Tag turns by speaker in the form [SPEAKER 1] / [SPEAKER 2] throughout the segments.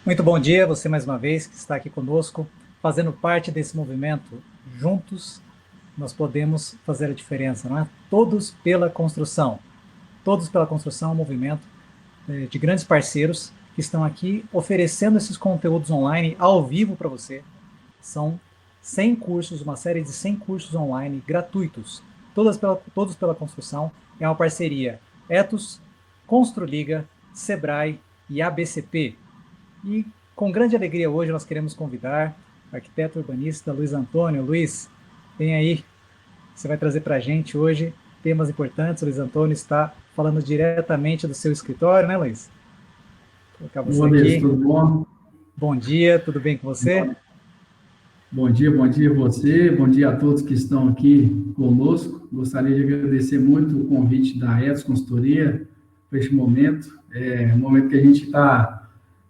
[SPEAKER 1] Muito bom dia, você mais uma vez que está aqui conosco, fazendo parte desse movimento. Juntos nós podemos fazer a diferença, não é? Todos pela construção. Todos pela construção é um movimento de grandes parceiros que estão aqui oferecendo esses conteúdos online ao vivo para você. São 100 cursos, uma série de 100 cursos online gratuitos, todos pela construção. É uma parceria Etos, Construliga, Sebrae e ABCP. E com grande alegria hoje nós queremos convidar o arquiteto urbanista Luiz Antônio. Luiz, vem aí, você vai trazer para a gente hoje temas importantes. O Luiz Antônio está falando diretamente do seu escritório, né, Luiz? Vou colocar
[SPEAKER 2] Ô,
[SPEAKER 1] você
[SPEAKER 2] Anderson,
[SPEAKER 1] aqui.
[SPEAKER 2] tudo bom?
[SPEAKER 1] Bom dia, tudo bem com você?
[SPEAKER 2] Bom dia a você, bom dia a todos que estão aqui conosco. Gostaria de agradecer muito o convite da Etos Consultoria para este momento. É um momento que a gente está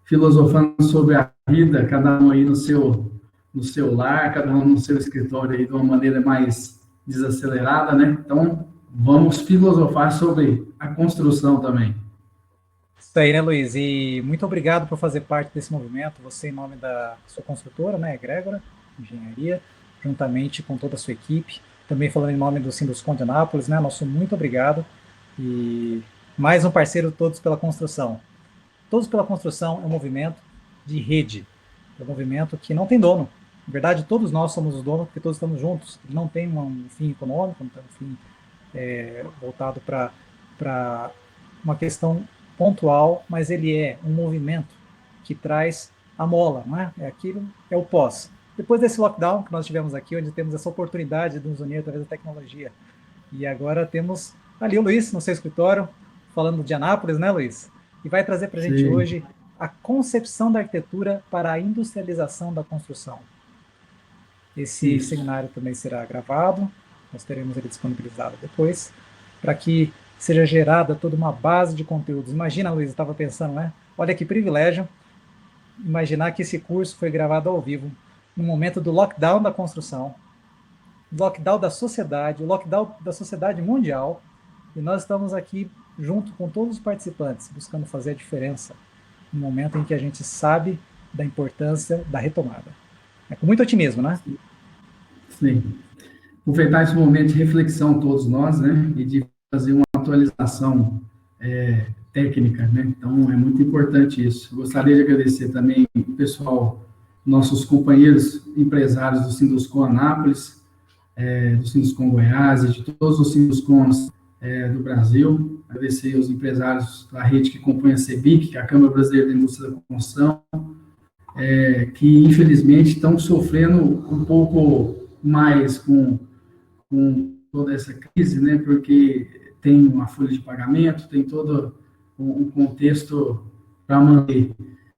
[SPEAKER 2] filosofando sobre a vida, cada um aí no seu lar, cada um no seu escritório aí de uma maneira mais desacelerada, né? Então, vamos filosofar sobre a construção também.
[SPEAKER 1] Isso aí, né, Luiz? E muito obrigado por fazer parte desse movimento. Você, em nome da sua construtora, né, Egrégora Engenharia, juntamente com toda a sua equipe. Também falando em nome do Sinduscon de Anápolis, né? Nosso muito obrigado. E mais um parceiro, Todos pela Construção. Todos pela Construção é um movimento de rede. É um movimento que não tem dono. Na verdade, todos nós somos os donos porque todos estamos juntos. Ele não tem um fim econômico, não tem um fim voltado para uma questão pontual, mas ele é um movimento que traz a mola, não é? É aquilo, é o pós. Depois desse lockdown que nós tivemos aqui, onde temos essa oportunidade de nos unir através da tecnologia. E agora temos ali o Luiz no seu escritório, falando de Anápolis, né, Luiz? E vai trazer para a gente
[SPEAKER 2] Sim,
[SPEAKER 1] hoje a concepção da arquitetura para a industrialização da construção. Esse
[SPEAKER 2] isso.
[SPEAKER 1] seminário também será gravado, nós teremos ele disponibilizado depois, para que seja gerada toda uma base de conteúdos. Imagina, Luiz, eu estava pensando, né? Olha que privilégio imaginar que esse curso foi gravado ao vivo, no momento do lockdown da construção, lockdown da sociedade, o lockdown da sociedade mundial, e nós estamos aqui junto com todos os participantes, buscando fazer a diferença no momento em que a gente sabe da importância da retomada. É com muito otimismo, né?
[SPEAKER 2] Sim. Aproveitar esse momento de reflexão todos nós, né, e de fazer uma atualização técnica, né, então é muito importante isso. Gostaria de agradecer também o pessoal, nossos companheiros empresários do Sinduscon Anápolis, do Sinduscon Goiás e de todos os Sinduscons do Brasil, agradecer aos empresários da rede que compõe a CEBIC, que é a Câmara Brasileira da Indústria da Construção, que infelizmente estão sofrendo um pouco mais com toda essa crise, né? Porque tem uma folha de pagamento, tem todo um contexto para manter.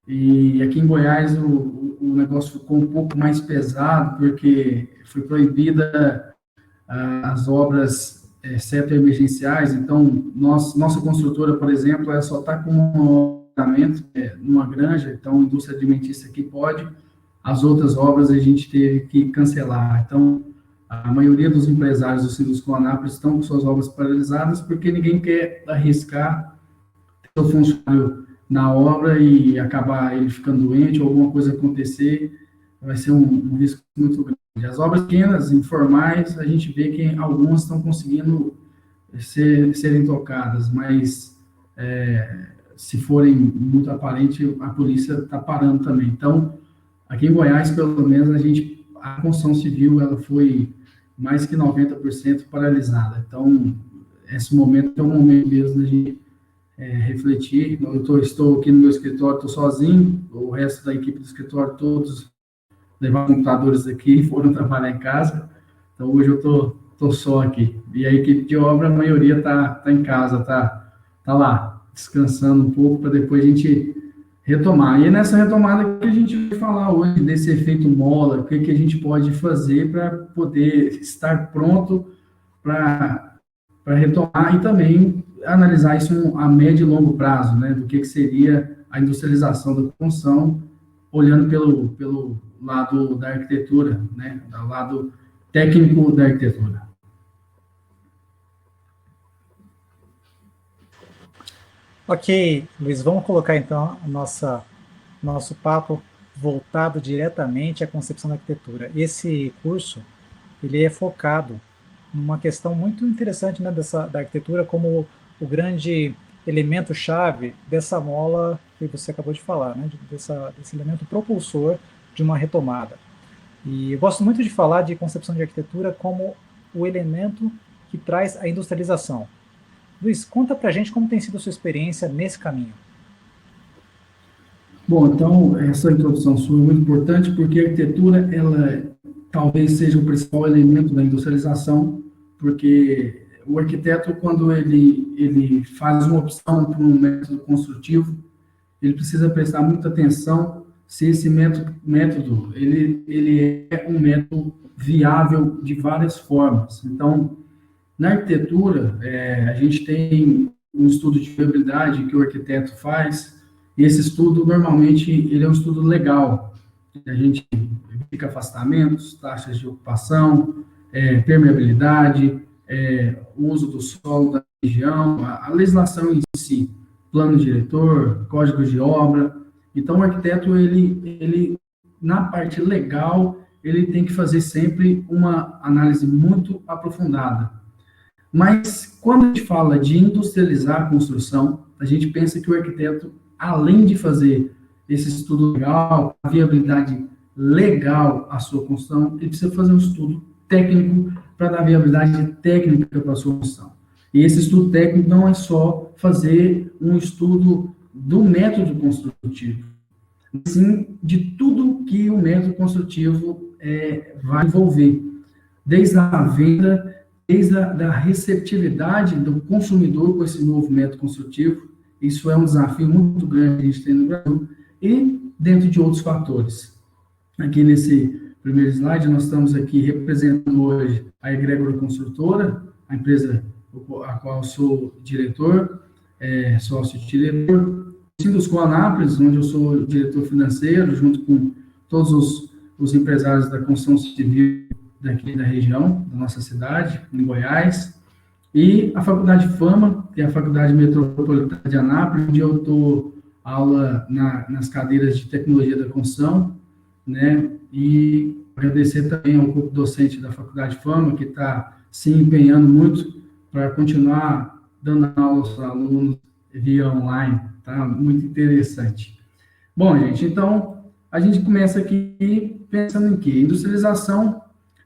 [SPEAKER 2] E aqui em Goiás o negócio ficou um pouco mais pesado, porque foi proibida as obras seto emergenciais. Então, nossa construtora, por exemplo, ela só está com um orçamento numa granja, então, indústria alimentícia aqui pode, as outras obras a gente teve que cancelar. Então, a maioria dos empresários do Sinduscon Anápolis estão com suas obras paralisadas porque ninguém quer arriscar ter o funcionário na obra e acabar ele ficando doente ou alguma coisa acontecer, vai ser um risco muito grande. As obras pequenas, informais, a gente vê que algumas estão conseguindo serem tocadas, mas se forem muito aparente, a polícia está parando também. Então, aqui em Goiás, pelo menos, a construção civil ela foi mais que 90% paralisada. Então, esse momento é um momento mesmo da gente refletir. Estou aqui no meu escritório, estou sozinho, o resto da equipe do escritório, todos levaram computadores aqui e foram trabalhar em casa. Então, hoje eu tô só aqui. E a equipe de obra, a maioria tá em casa, tá lá, descansando um pouco, para depois a gente retomar. E é nessa retomada que a gente vai falar hoje desse efeito mola, o que a gente pode fazer para poder estar pronto para retomar e também analisar isso a médio e longo prazo, né, do que seria a industrialização da construção, olhando pelo lado da arquitetura, né, do lado técnico da arquitetura.
[SPEAKER 1] Ok, Luiz, vamos colocar então nosso papo voltado diretamente à concepção da arquitetura. Esse curso, ele é focado numa questão muito interessante, né, da arquitetura como o grande elemento-chave dessa mola que você acabou de falar, né, desse elemento propulsor de uma retomada. E eu gosto muito de falar de concepção de arquitetura como o elemento que traz a industrialização. Luiz, conta pra gente como tem sido a sua experiência nesse caminho.
[SPEAKER 2] Bom, então, essa introdução sua é muito importante, porque a arquitetura, ela talvez seja o principal elemento da industrialização, porque o arquiteto, quando ele faz uma opção por um método construtivo, ele precisa prestar muita atenção se esse método ele é um método viável de várias formas. Então, na arquitetura, a gente tem um estudo de viabilidade que o arquiteto faz, e esse estudo, normalmente, ele é um estudo legal. A gente verifica afastamentos, taxas de ocupação, permeabilidade, o uso do solo da região, a legislação em si, plano diretor, código de obra. Então, o arquiteto, ele na parte legal, ele tem que fazer sempre uma análise muito aprofundada. Mas, quando a gente fala de industrializar a construção, a gente pensa que o arquiteto, além de fazer esse estudo legal, a viabilidade legal à sua construção, ele precisa fazer um estudo técnico para dar viabilidade técnica para a sua construção. E esse estudo técnico não é só fazer um estudo do método construtivo, mas sim de tudo que o método construtivo vai envolver, desde a venda, desde a receptividade do consumidor com esse novo método construtivo. Isso é um desafio muito grande que a gente tem no Brasil, e dentro de outros fatores. Aqui nesse primeiro slide, nós estamos aqui representando hoje a Egrégora Construtora, a empresa a qual eu sou diretor, sócio-diretor, Sindusco Anápolis, onde eu sou diretor financeiro, junto com todos os empresários da construção civil daqui da região, da nossa cidade, em Goiás, e a Faculdade Fama, que é a Faculdade Metropolitana de Anápolis, onde eu dou aula nas cadeiras de Tecnologia da Construção, né, e agradecer também ao corpo docente da Faculdade Fama, que está se empenhando muito para continuar dando aula aos alunos via online, tá? Muito interessante. Bom, gente, então, a gente começa aqui pensando em quê? Industrialização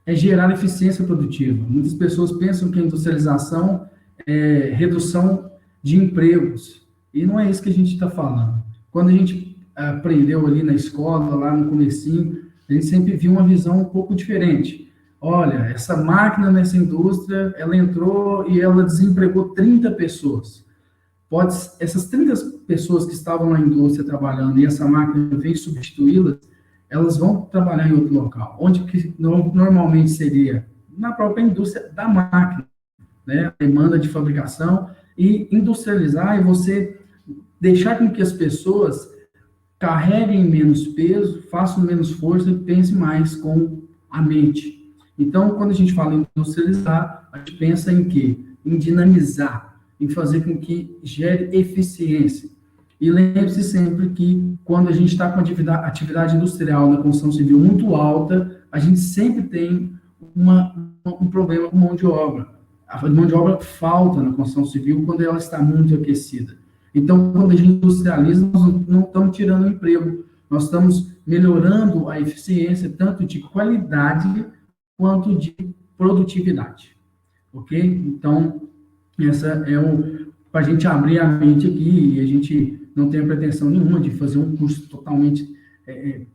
[SPEAKER 2] é gerar eficiência produtiva. Muitas pessoas pensam que a industrialização é redução de empregos, e não é isso que a gente está falando. Quando a gente aprendeu ali na escola, lá no comecinho, a gente sempre viu uma visão um pouco diferente. Olha, essa máquina nessa indústria, ela entrou e ela desempregou 30 pessoas. Essas 30 pessoas que estavam na indústria trabalhando e essa máquina veio substituí-las, elas vão trabalhar em outro local, onde que normalmente seria na própria indústria da máquina, né? A demanda de fabricação, e industrializar é você deixar com que as pessoas carreguem menos peso, façam menos força e pensem mais com a mente. Então, quando a gente fala em industrializar, a gente pensa em quê? Em dinamizar, em fazer com que gere eficiência. E lembre-se sempre que, quando a gente está com atividade industrial na construção civil muito alta, a gente sempre tem um problema com mão de obra. A mão de obra falta na construção civil quando ela está muito aquecida. Então, quando a gente industrializa, nós não estamos tirando o emprego, nós estamos melhorando a eficiência, tanto de qualidade quanto de produtividade. Ok? Então, essa é para a gente abrir a mente aqui, e a gente não tem pretensão nenhuma de fazer um curso totalmente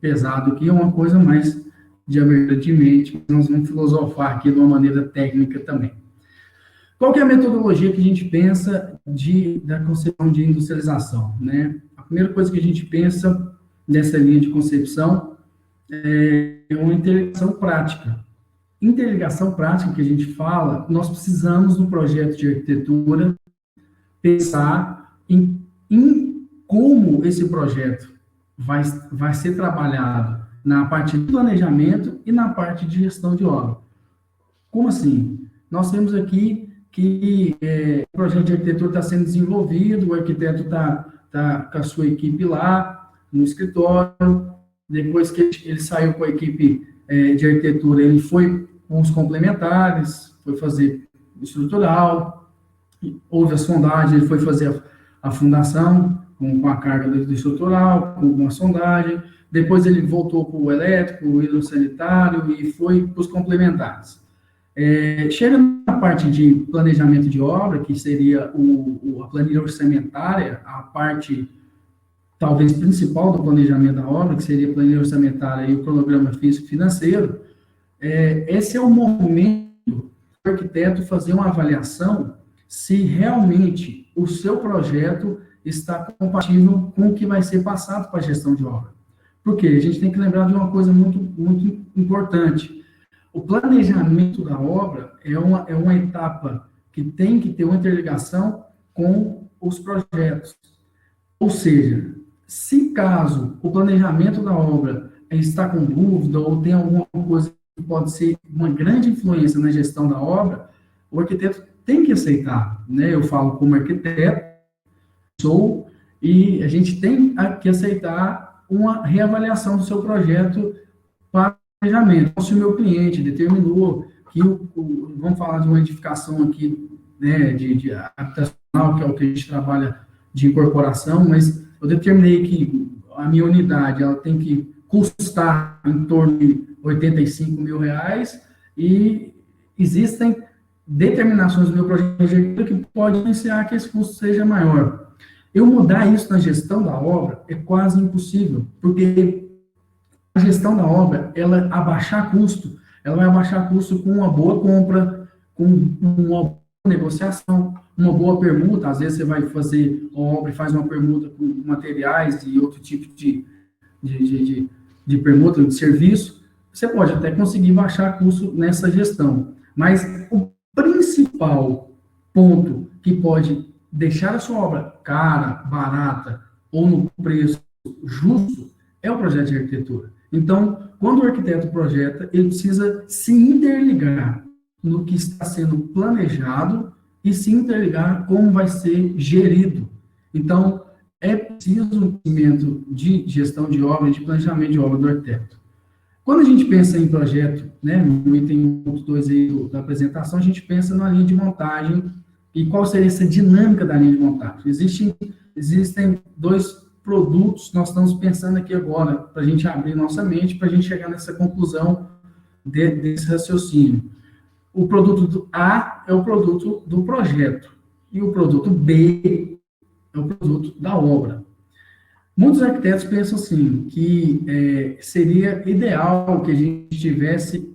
[SPEAKER 2] pesado aqui, é uma coisa mais de abertura de mente, nós vamos filosofar aqui de uma maneira técnica também. Qual que é a metodologia que a gente pensa da concepção de industrialização, né? A primeira coisa que a gente pensa nessa linha de concepção é uma interligação prática. Interligação prática que a gente fala, nós precisamos no projeto de arquitetura pensar em como esse projeto vai ser trabalhado na parte de planejamento e na parte de gestão de obra. Como assim? Nós temos aqui que o projeto de arquitetura está sendo desenvolvido, o arquiteto está com a sua equipe lá, no escritório. Depois que ele saiu com a equipe de arquitetura, ele foi com os complementares, foi fazer estrutural, houve a sondagem, ele foi fazer a fundação com a carga do estrutural, com a sondagem, depois ele voltou para o elétrico, o hidrossanitário e foi para os complementares. Chega na parte de planejamento de obra, que seria a planilha orçamentária, a parte talvez principal do planejamento da obra, que seria a planilha orçamentária e o cronograma físico-financeiro. Esse é o momento do arquiteto fazer uma avaliação se realmente o seu projeto está compatível com o que vai ser passado para a gestão de obra. Porque a gente tem que lembrar de uma coisa muito, muito importante. O planejamento da obra é uma etapa que tem que ter uma interligação com os projetos. Ou seja, se caso o planejamento da obra está com dúvida ou tem alguma coisa que pode ser uma grande influência na gestão da obra, o arquiteto tem que aceitar, né? Eu falo como arquiteto, e a gente tem que aceitar uma reavaliação do seu projeto para planejamento. Então, se o meu cliente determinou que, vamos falar de uma edificação aqui, né, de habitacional, que é o que a gente trabalha de incorporação, mas eu determinei que a minha unidade ela tem que custar em torno de R$85 mil, e existem determinações do meu projeto que podem influenciar que esse custo seja maior. Eu mudar isso na gestão da obra é quase impossível, porque a gestão da obra, ela abaixar custo, ela vai abaixar custo com uma boa compra, com uma boa negociação, uma boa permuta. Às vezes você vai fazer uma obra e faz uma permuta com materiais e outro tipo de permuta de serviço. Você pode até conseguir baixar custo nessa gestão, mas o principal ponto que pode deixar a sua obra cara, barata ou no preço justo é o projeto de arquitetura. Então, quando o arquiteto projeta, ele precisa se interligar no que está sendo planejado e se interligar como vai ser gerido. Então, é preciso um conhecimento de gestão de obra, de planejamento de obra do arquiteto. Quando a gente pensa em projeto, né, no item 2 aí da apresentação, a gente pensa na linha de montagem e qual seria essa dinâmica da linha de montagem. Existem dois produtos, nós estamos pensando aqui agora, para a gente abrir nossa mente, para a gente chegar nessa conclusão desse raciocínio. O produto A é o produto do projeto, e o produto B é o produto da obra. Muitos arquitetos pensam assim, que seria ideal que a gente tivesse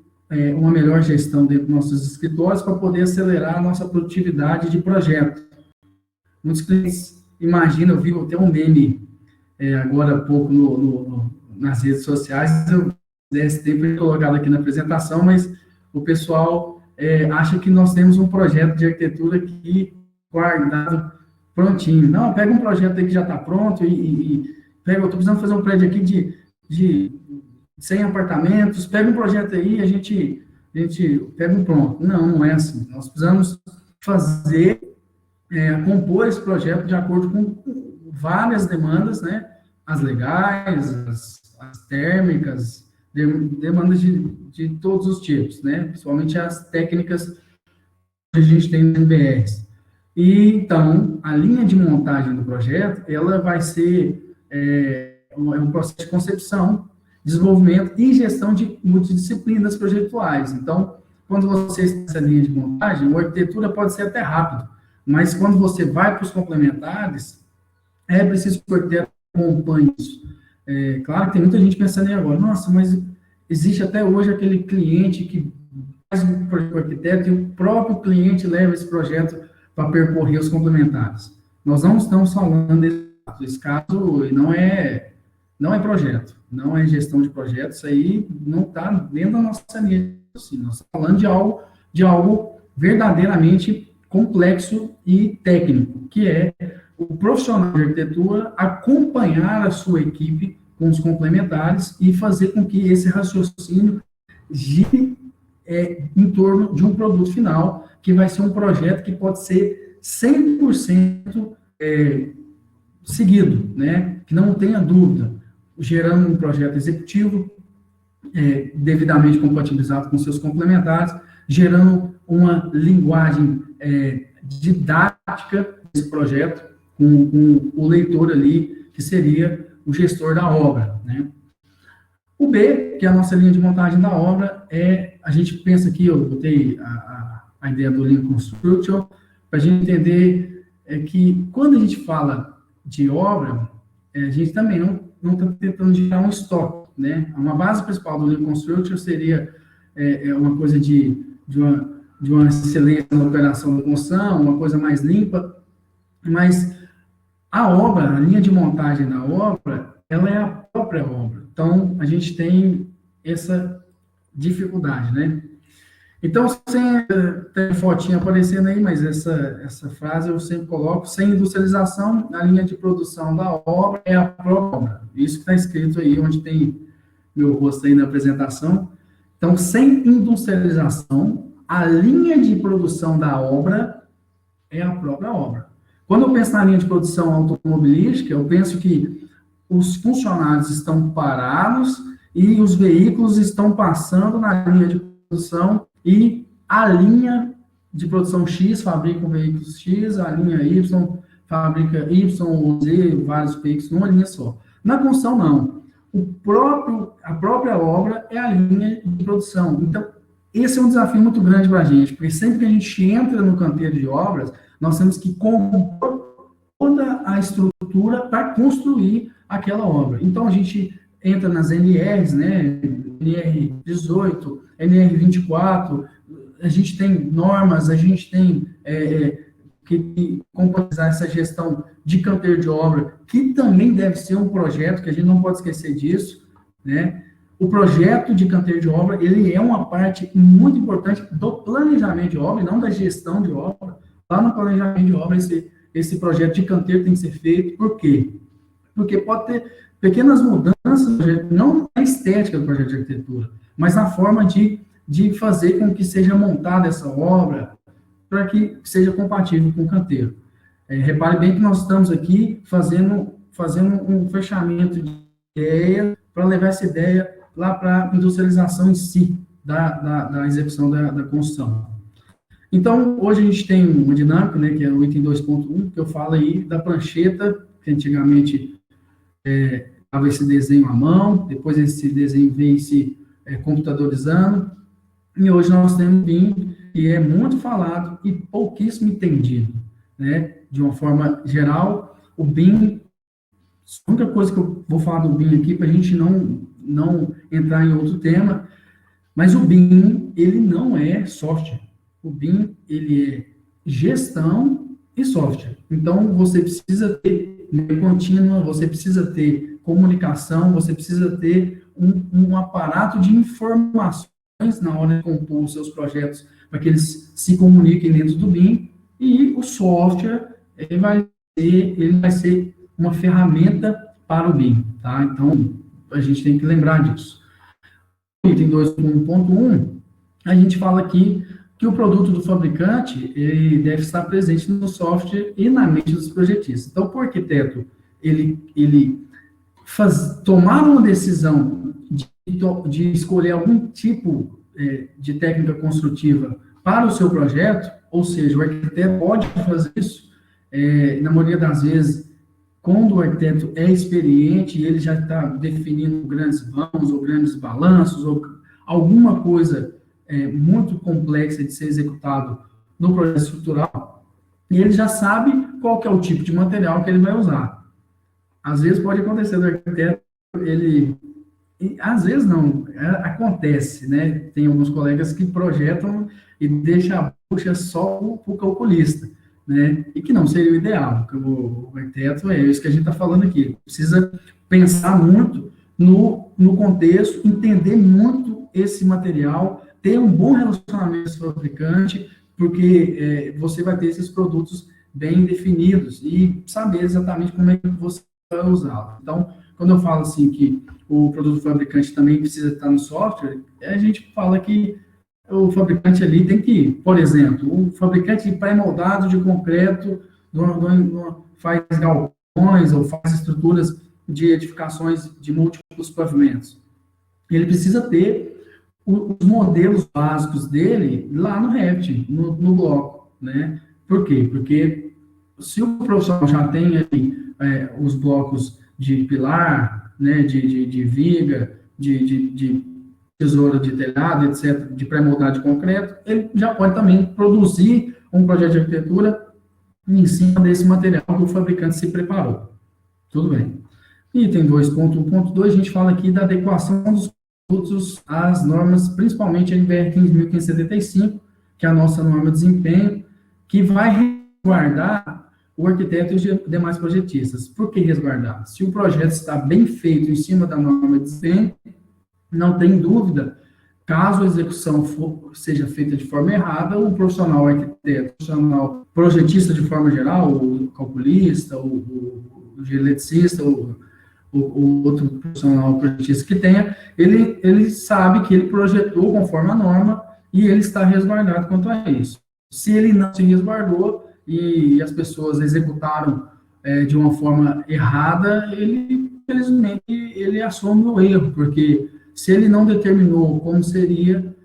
[SPEAKER 2] uma melhor gestão dentro dos nossos escritórios para poder acelerar a nossa produtividade de projeto. Muitos clientes imaginam, eu vi até um meme agora há pouco nas redes sociais, eu desse tempo colocado aqui na apresentação, mas o pessoal acha que nós temos um projeto de arquitetura aqui guardado, prontinho. Não, pega um projeto aí que já está pronto pega, eu estou precisando fazer um prédio aqui de 100 apartamentos, pega um projeto aí, a gente pega um pronto. Não é assim. Nós precisamos compor esse projeto de acordo com várias demandas, né? As legais, as térmicas, demandas de todos os tipos, né? Principalmente as técnicas que a gente tem no MBRs. E, então, a linha de montagem do projeto, ela vai ser um processo de concepção, desenvolvimento e gestão de multidisciplinas projetuais. Então, quando você está nessa linha de montagem, a arquitetura pode ser até rápido, mas quando você vai para os complementares, é preciso que o arquiteto acompanhe isso. Claro que tem muita gente pensando aí agora, nossa, mas existe até hoje aquele cliente que faz um projeto arquiteto e o próprio cliente leva esse projeto para percorrer os complementares. Nós não estamos falando desse caso, não é projeto, não é gestão de projetos, isso aí não está dentro da nossa linha. Assim, nós estamos falando de algo verdadeiramente complexo e técnico, que é o profissional de arquitetura acompanhar a sua equipe com os complementares e fazer com que esse raciocínio gire em torno de um produto final, que vai ser um projeto que pode ser 100% seguido, né? Que não tenha dúvida. gerando um projeto executivo, devidamente compatibilizado com seus complementares, gerando uma linguagem didática desse projeto, com o leitor ali, que seria o gestor da obra, né? O B, que é a nossa linha de montagem da obra, a gente pensa aqui, eu botei a ideia do Lean Construction, para a gente entender que quando a gente fala de obra, a gente também não está tentando gerar um estoque, né? Uma base principal do Lean Construction seria uma coisa de uma excelência na operação da construção, uma coisa mais limpa, mas a obra, a linha de montagem da obra, ela é a própria obra. Então, a gente tem essa dificuldade, né? Então, tem fotinha aparecendo aí, mas essa frase eu sempre coloco: sem industrialização, a linha de produção da obra é a própria obra. Isso que está escrito aí, onde tem meu rosto aí na apresentação. Então, sem industrialização, a linha de produção da obra é a própria obra. Quando eu penso na linha de produção automobilística, eu penso que os funcionários estão parados e os veículos estão passando na linha de produção e a linha de produção X fabrica um veículo X, a linha Y fabrica Y ou Z, vários veículos numa linha só. Na construção, não. A própria obra é a linha de produção. Então, esse é um desafio muito grande para a gente, porque sempre que a gente entra no canteiro de obras, nós temos que compor toda a estrutura para construir aquela obra. Então, a gente entra nas NRs, né, NR18, NR24, a gente tem normas, a gente tem que completar essa gestão de canteiro de obra, que também deve ser um projeto, que a gente não pode esquecer disso, né? O projeto de canteiro de obra, ele é uma parte muito importante do planejamento de obra, e não da gestão de obra. Lá no planejamento de obra, esse projeto de canteiro tem que ser feito. Por quê? Porque pode ter pequenas mudanças, não na estética do projeto de arquitetura, mas na forma de fazer com que seja montada essa obra para que seja compatível com o canteiro. Repare bem que nós estamos aqui fazendo um fechamento de ideia para levar essa ideia lá para a industrialização em si, da execução da construção. Então, hoje a gente tem uma dinâmica, né, que é o item 2.1, que eu falo aí da prancheta, que antigamente estava esse desenho à mão, depois esse desenho veio se computadorizando, e hoje nós temos o BIM, que é muito falado e pouquíssimo entendido, né? De uma forma geral, o BIM, a única coisa que eu vou falar do BIM aqui, para a gente não entrar em outro tema, mas o BIM, ele não é software. O BIM, ele é gestão e software. Então, você precisa ter contínua, você precisa ter comunicação, você precisa ter um aparato de informações na hora de compor os seus projetos, para que eles se comuniquem dentro do BIM, e o software ele vai ser uma ferramenta para o BIM, tá? Então, a gente tem que lembrar disso. No item 2.1, a gente fala aqui que o produto do fabricante ele deve estar presente no software e na mente dos projetistas. Então, para o arquiteto, ele tomar uma decisão de escolher algum tipo de técnica construtiva para o seu projeto, ou seja, o arquiteto pode fazer isso, na maioria das vezes, quando o arquiteto é experiente e ele já está definindo grandes vãos ou grandes balanços ou alguma coisa muito complexa de ser executado no projeto estrutural, e ele já sabe qual que é o tipo de material que ele vai usar. Às vezes pode acontecer do arquiteto, às vezes não, acontece, né? Tem alguns colegas que projetam e deixam a bucha só para o calculista, né? E que não seria o ideal, porque o arquiteto é isso que a gente está falando aqui, precisa pensar muito no contexto, entender muito esse material, ter um bom relacionamento com o fabricante, porque você vai ter esses produtos bem definidos e saber exatamente como é que você vai usá-lo. Então, quando eu falo assim que o produto do fabricante também precisa estar no software, a gente fala que o fabricante ali tem que, por exemplo, o fabricante de pré-moldado de concreto faz galpões ou faz estruturas de edificações de múltiplos pavimentos. Ele precisa ter os modelos básicos dele lá no Revit, no bloco, né? Por quê? Porque se o profissional já tem aí os blocos de pilar, né, de viga, de tesoura de telhado, etc., de pré-moldado de concreto, ele já pode também produzir um projeto de arquitetura em cima desse material que o fabricante se preparou. Tudo bem. Item 2.1.2, a gente fala aqui da adequação dos produtos às normas, principalmente a NBR 15.575, que é a nossa norma de desempenho, que vai resguardar o arquiteto e os demais projetistas. Por que resguardar? Se o projeto está bem feito em cima da norma de desempenho, não tem dúvida, caso a execução seja feita de forma errada, o profissional arquiteto, o profissional projetista de forma geral, o calculista, o eletricista, o outro profissional projetista que tenha, ele sabe que ele projetou conforme a norma e ele está resguardado quanto a isso. Se ele não se resguardou e as pessoas executaram de uma forma errada, ele, infelizmente, ele assume o erro, porque se ele não determinou como seria,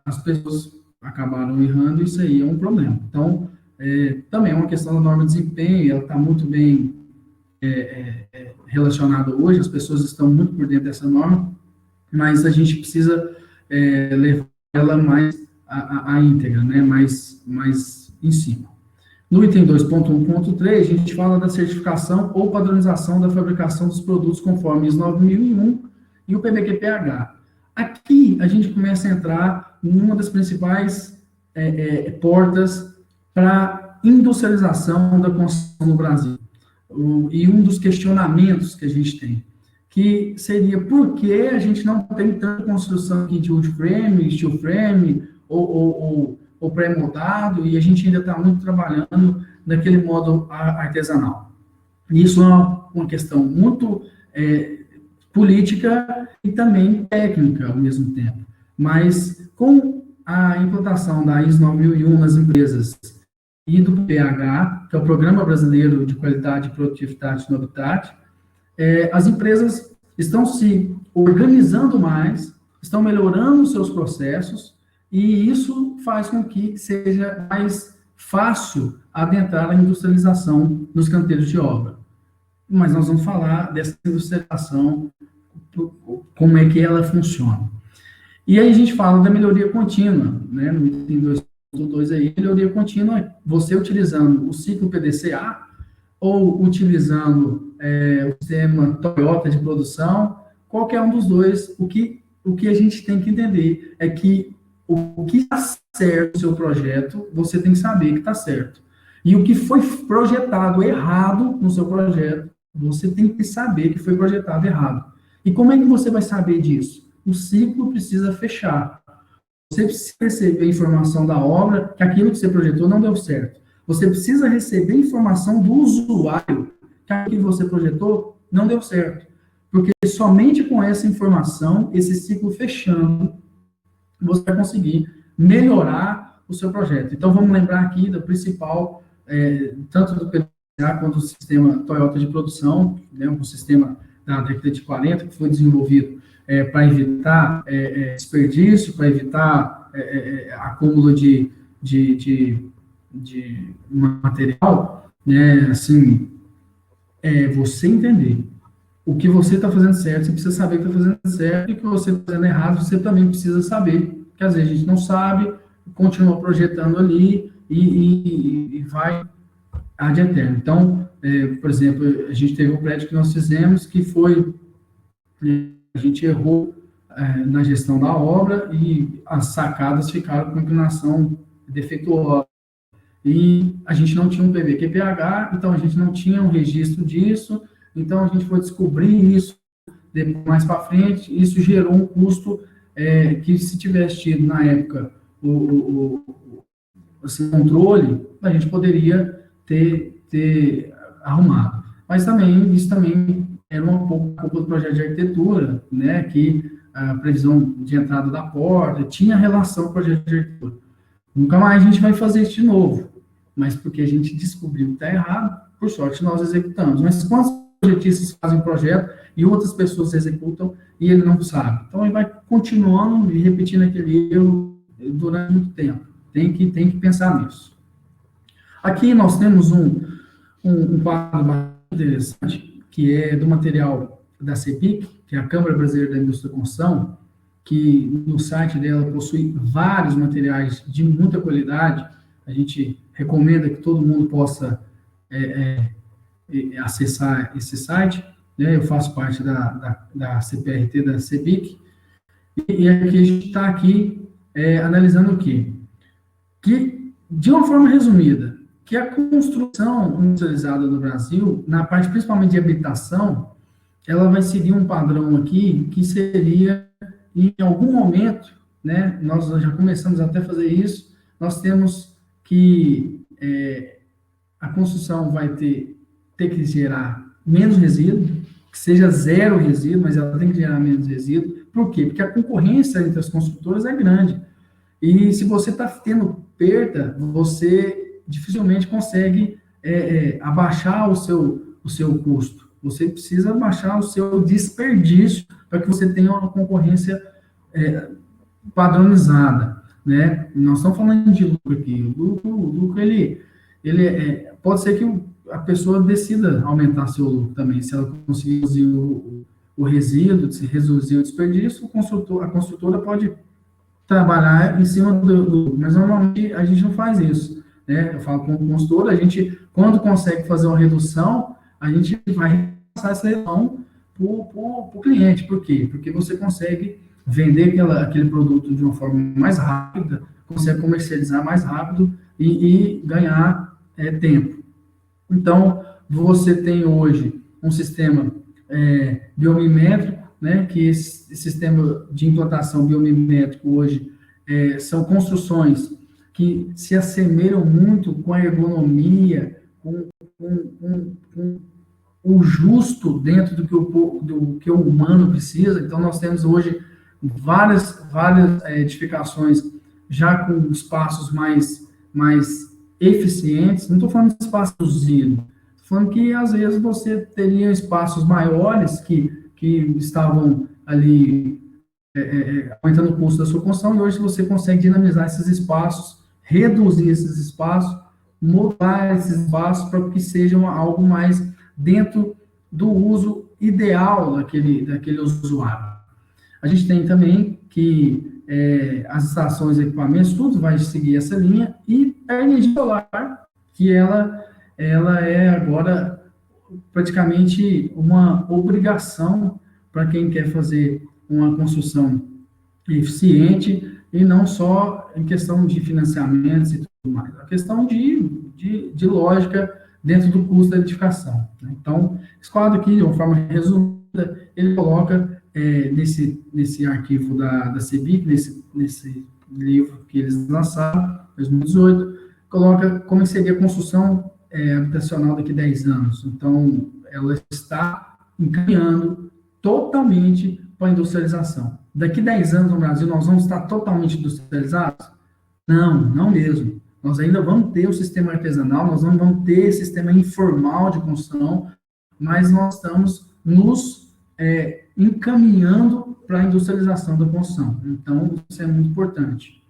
[SPEAKER 2] as pessoas acabaram errando, isso aí é um problema. Então, também é uma questão da norma de desempenho, ela está muito bem relacionada hoje, as pessoas estão muito por dentro dessa norma, mas a gente precisa levar ela mais à íntegra, né, mais em cima. No item 2.1.3, a gente fala da certificação ou padronização da fabricação dos produtos conforme ISO 9001 e o PBQPH. Aqui, a gente começa a entrar em uma das principais portas para industrialização da construção no Brasil. E um dos questionamentos que a gente tem, que seria por que a gente não tem tanta construção aqui de wood frame, steel frame, ou pré-moldado, e a gente ainda está muito trabalhando naquele modo artesanal. Isso é uma questão muito política e também técnica ao mesmo tempo. Mas com a implantação da ISO 9001 nas empresas e do PH, que é o Programa Brasileiro de Qualidade, Produtividade e Habitat, as empresas estão se organizando mais, estão melhorando os seus processos, e isso faz com que seja mais fácil adentrar a industrialização nos canteiros de obra. Mas nós vamos falar dessa industrialização, como é que ela funciona. E aí a gente fala da melhoria contínua, né, no item 2.2 aí, melhoria contínua é você utilizando o ciclo PDCA ou utilizando o sistema Toyota de produção, qualquer um dos dois, o que a gente tem que entender é que o que está certo no seu projeto, você tem que saber que está certo. E o que foi projetado errado no seu projeto, você tem que saber que foi projetado errado. E como é que você vai saber disso? O ciclo precisa fechar. Você precisa receber informação da obra que aquilo que você projetou não deu certo. Você precisa receber informação do usuário que aquilo que você projetou não deu certo. Porque somente com essa informação, esse ciclo fechando, você vai conseguir melhorar o seu projeto. Então, vamos lembrar aqui do principal, tanto do PDCA quanto do sistema Toyota de produção, né, um sistema da década de 40, que foi desenvolvido para evitar desperdício, para evitar acúmulo de material, né, assim, você entender o que você está fazendo certo, você precisa saber que está fazendo certo, e o que você está fazendo errado, você também precisa saber, que às vezes a gente não sabe, continua projetando ali e vai ad eterno. Então, por exemplo, a gente teve um prédio que nós fizemos que foi, a gente errou na gestão da obra e as sacadas ficaram com inclinação defeituosa. E a gente não tinha um PVQ-PH, então a gente não tinha um registro disso, então a gente foi descobrir isso mais para frente, isso gerou um custo que, se tivesse tido na época esse controle, a gente poderia ter arrumado. Mas também, isso também era um pouco culpa do projeto de arquitetura, né, que a previsão de entrada da porta tinha relação com o projeto de arquitetura. Nunca mais a gente vai fazer isso de novo, mas porque a gente descobriu que está errado, por sorte nós executamos. Mas quantas projetistas fazem o projeto e outras pessoas executam e ele não sabe. Então, ele vai continuando e repetindo aquele erro durante muito tempo. Tem que pensar nisso. Aqui nós temos um quadro bastante interessante, que é do material da CEPIC, que é a Câmara Brasileira da Indústria da Construção, que no site dela possui vários materiais de muita qualidade. A gente recomenda que todo mundo possa acessar esse site, né? Eu faço parte da CPRT, da CEPIC, e aqui a gente está analisando o quê? Que, de uma forma resumida, que a construção industrializada no Brasil, na parte principalmente de habitação, ela vai seguir um padrão aqui, que seria, em algum momento, né, nós já começamos até a fazer isso, nós temos que a construção vai ter que gerar menos resíduo, que seja zero resíduo, mas ela tem que gerar menos resíduo. Por quê? Porque a concorrência entre as construtoras é grande. E se você está tendo perda, você dificilmente consegue abaixar o seu custo. Você precisa abaixar o seu desperdício para que você tenha uma concorrência padronizada, né? Nós estamos falando de lucro aqui. O lucro pode ser que a pessoa decida aumentar seu lucro também, se ela conseguir reduzir o resíduo, se reduzir o desperdício, a construtora pode trabalhar em cima mas normalmente a gente não faz isso, né? Eu falo com o consultor, a gente, quando consegue fazer uma redução, a gente vai passar essa redução para o cliente. Por quê? Porque você consegue vender aquele produto de uma forma mais rápida, consegue comercializar mais rápido e ganhar tempo. Então, você tem hoje um sistema biomimétrico, né, que esse sistema de implantação biomimétrico hoje são construções que se assemelham muito com a ergonomia, com o justo dentro do que o humano precisa. Então, nós temos hoje várias edificações já com espaços mais eficientes. Não estou falando de espaço reduzido, estou falando que, às vezes, você teria espaços maiores que estavam ali aumentando o custo da sua construção, e hoje você consegue dinamizar esses espaços, reduzir esses espaços, mudar esses espaços para que sejam algo mais dentro do uso ideal daquele usuário. A gente tem também que as estações e equipamentos, tudo vai seguir essa linha, e a energia solar, que ela é agora praticamente uma obrigação para quem quer fazer uma construção eficiente, e não só em questão de financiamentos e tudo mais, a questão de lógica dentro do custo da edificação. Então, esse quadro aqui, de uma forma resumida, ele coloca nesse arquivo da CEBIC, nesse livro que eles lançaram, em 2018, coloca como seria a construção habitacional daqui a 10 anos. Então, ela está encaminhando totalmente para a industrialização. Daqui a 10 anos no Brasil, nós vamos estar totalmente industrializados? Não mesmo. Nós ainda vamos ter o sistema artesanal, nós não vamos ter esse sistema informal de construção, mas nós estamos nos encaminhando para a industrialização da construção. Então, isso é muito importante.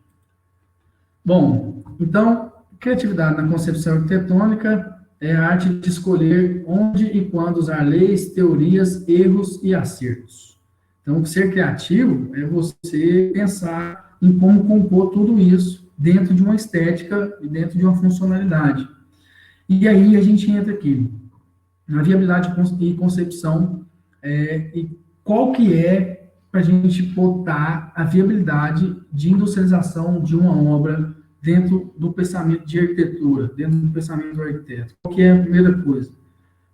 [SPEAKER 2] Bom, então, criatividade na concepção arquitetônica é a arte de escolher onde e quando usar leis, teorias, erros e acertos. Então, ser criativo é você pensar em como compor tudo isso dentro de uma estética e dentro de uma funcionalidade. E aí a gente entra aqui na viabilidade e concepção, e qual que é para a gente botar a viabilidade de industrialização de uma obra dentro do pensamento de arquitetura, dentro do pensamento do arquiteto. Qual que é a primeira coisa?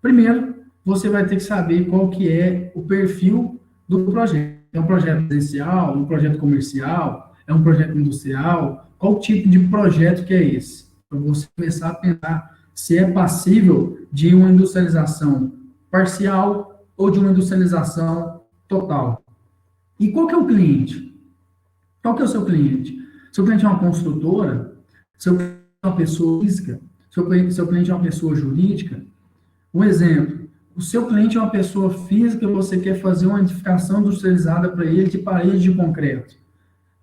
[SPEAKER 2] Primeiro, você vai ter que saber qual que é o perfil do projeto. É um projeto residencial, um projeto comercial, é um projeto industrial? Qual tipo de projeto que é esse? Para você começar a pensar se é passível de uma industrialização parcial ou de uma industrialização total. E qual que é o cliente? Qual que é o seu cliente? Seu cliente é uma construtora? Seu cliente é uma pessoa física? Seu cliente é uma pessoa jurídica? Um exemplo, o seu cliente é uma pessoa física, você quer fazer uma edificação industrializada para ele de parede de concreto.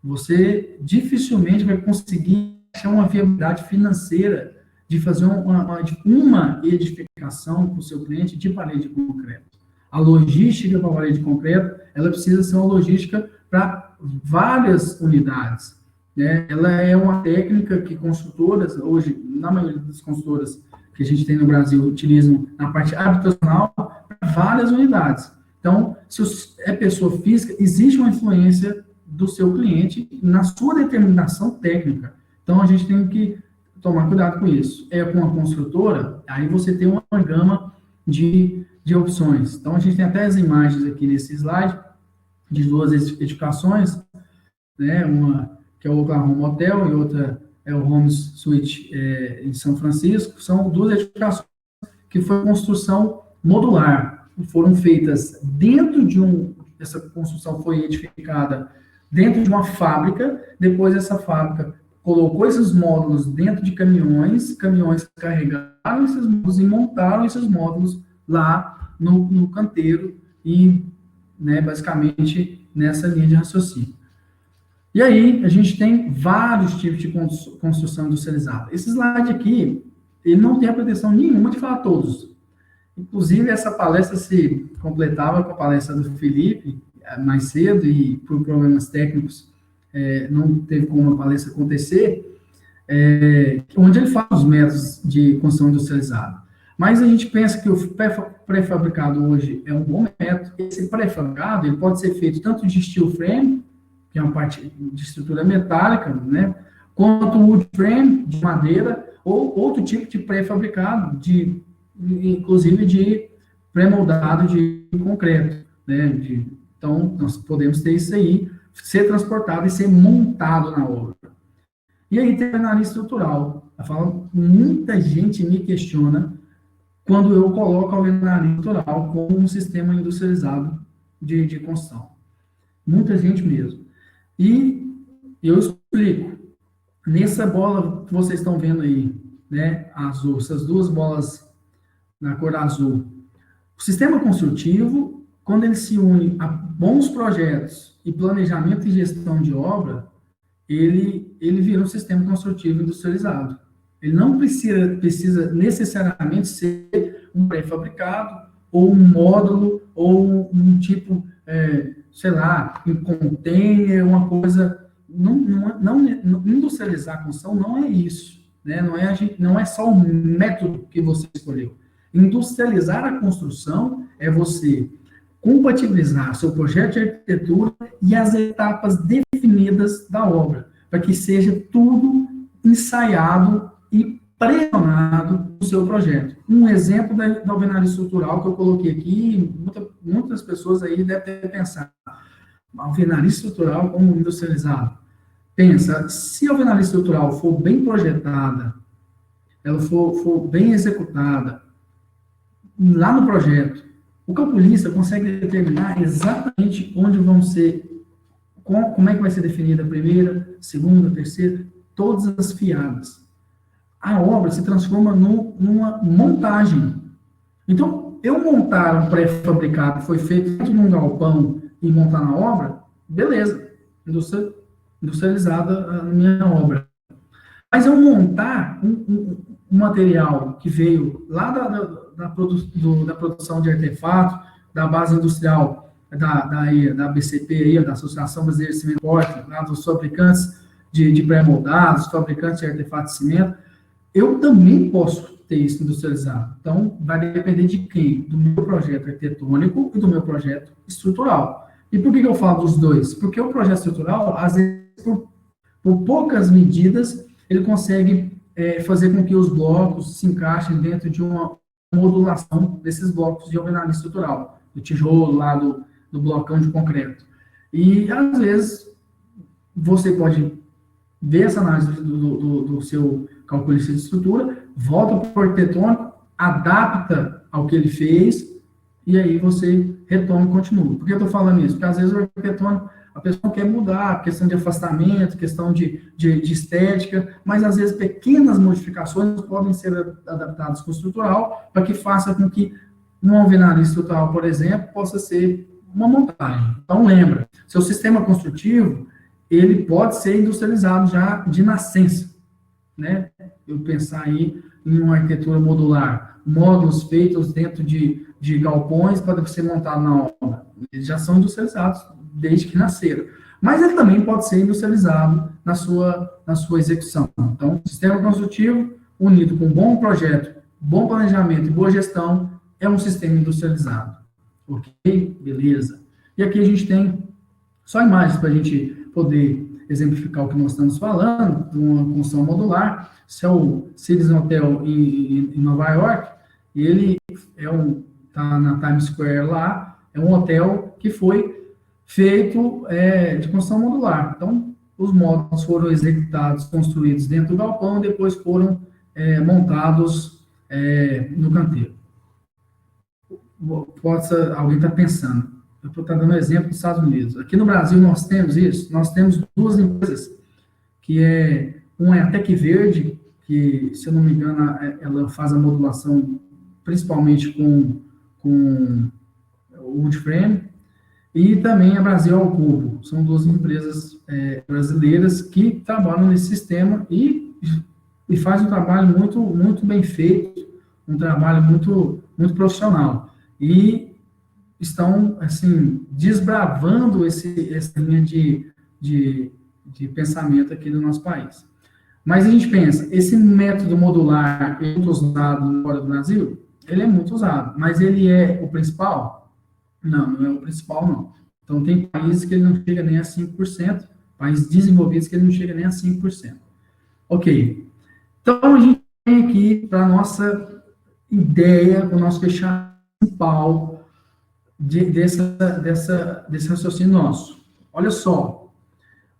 [SPEAKER 2] Você dificilmente vai conseguir achar uma viabilidade financeira de fazer uma edificação para o seu cliente de parede de concreto. A logística para a parede de concreto, ela precisa ser uma logística para várias unidades, né? Ela é uma técnica que construtoras, hoje, na maioria das construtoras que a gente tem no Brasil, utilizam na parte habitacional para várias unidades. Então, se é pessoa física, existe uma influência do seu cliente na sua determinação técnica. Então, a gente tem que tomar cuidado com isso. É com a construtora, aí você tem uma gama de opções. Então, a gente tem até as imagens aqui nesse slide de duas edificações, né? Uma que é o Oklahoma Hotel e outra é o Homes Suite em São Francisco. São duas edificações que foi construção modular. Foram feitas dentro de essa construção foi edificada dentro de uma fábrica, depois essa fábrica colocou esses módulos dentro de caminhões carregaram esses módulos e montaram esses módulos lá no canteiro e, né, basicamente, nessa linha de raciocínio. E aí, a gente tem vários tipos de construção industrializada. Esse slide aqui, ele não tem a pretensão nenhuma de falar todos. Inclusive, essa palestra se completava com a palestra do Felipe, mais cedo, e por problemas técnicos, não teve como a palestra acontecer, onde ele fala os métodos de construção industrializada. Mas a gente pensa que o pré-fabricado hoje é um bom método. Esse pré-fabricado, ele pode ser feito tanto de steel frame, que é uma parte de estrutura metálica, né, quanto wood frame, de madeira, ou outro tipo de pré-fabricado, inclusive de pré-moldado de concreto, né, então, nós podemos ter isso aí, ser transportado e ser montado na obra. E aí tem a análise estrutural. Muita gente me questiona quando eu coloco a alvenaria estrutural como um sistema industrializado de construção. Muita gente mesmo. E eu explico. Nessa bola que vocês estão vendo aí, né, azul, essas duas bolas na cor azul. O sistema construtivo, quando ele se une a bons projetos e planejamento e gestão de obra, ele vira um sistema construtivo industrializado. Ele não precisa necessariamente ser um pré-fabricado, ou um módulo, ou um tipo, sei lá, um container, uma coisa... industrializar a construção não é isso, né? Não é só o método que você escolheu. Industrializar a construção é você compatibilizar seu projeto de arquitetura e as etapas definidas da obra, para que seja tudo ensaiado e pressionado no seu projeto. Um exemplo da alvenaria estrutural que eu coloquei aqui, muitas pessoas aí devem ter pensado, alvenaria estrutural como industrializado. Pensa, se a alvenaria estrutural for bem projetada, ela for bem executada, lá no projeto, o calculista consegue determinar exatamente onde vão ser, como é que vai ser definida a primeira, segunda, terceira, todas as fiadas. A obra se transforma numa montagem. Então, eu montar um pré-fabricado que foi feito dentro de um galpão e montar na obra, beleza, industrializada a minha obra. Mas eu montar um material que veio lá da produção de artefato, da base industrial da BCP, da Associação Brasileira de Cimento Forte, lá dos fabricantes de pré-moldados, fabricantes de artefato de cimento, eu também posso ter isso industrializado. Então, vai depender de quem? Do meu projeto arquitetônico e do meu projeto estrutural. E por que eu falo dos dois? Porque o projeto estrutural, às vezes, por poucas medidas, ele consegue fazer com que os blocos se encaixem dentro de uma modulação desses blocos de alvenaria estrutural, do tijolo lá do blocão de concreto. E, às vezes, você pode ver essa análise do seu calculista de estrutura, volta para o arquitetônico, adapta ao que ele fez, e aí você retoma e continua. Por que eu estou falando isso? Porque, às vezes, o arquitetônico, a pessoa quer mudar, questão de afastamento, questão de estética, mas, às vezes, pequenas modificações podem ser adaptadas com o estrutural para que faça com que uma alvenaria estrutural, por exemplo, possa ser uma montagem. Então, lembra, seu sistema construtivo, ele pode ser industrializado já de nascença, né? Eu pensar aí em uma arquitetura modular, módulos feitos dentro de galpões para ser montado na obra. Eles já são industrializados desde que nasceram. Mas ele também pode ser industrializado na sua execução. Então, sistema construtivo unido com bom projeto, bom planejamento e boa gestão é um sistema industrializado. Ok? Beleza. E aqui a gente tem só imagens para a gente poder exemplificar o que nós estamos falando, de uma construção modular. Esse é o Citizen Hotel em Nova York, e ele está na Times Square lá, é um hotel que foi feito de construção modular. Então, os módulos foram executados, construídos dentro do galpão, e depois foram montados no canteiro. Alguém está pensando, eu estou dando um exemplo dos Estados Unidos. Aqui no Brasil nós temos isso, nós temos duas empresas, uma é a Tec Verde, que, se eu não me engano, ela faz a modulação principalmente com wood frame, e também a Brasil ao Cubo. São duas empresas brasileiras que trabalham nesse sistema e fazem um trabalho muito, muito bem feito, um trabalho muito, muito profissional. E estão, assim, desbravando essa linha de pensamento aqui no nosso país. Mas a gente pensa, esse método modular é muito usado fora do Brasil? Ele é muito usado, mas ele é o principal? Não, não é o principal, não. Então, tem países que ele não chega nem a 5%, países desenvolvidos que ele não chega nem a 5%. Ok. Então, a gente vem aqui para a nossa ideia, para o nosso fechamento principal desse raciocínio nosso. Olha só,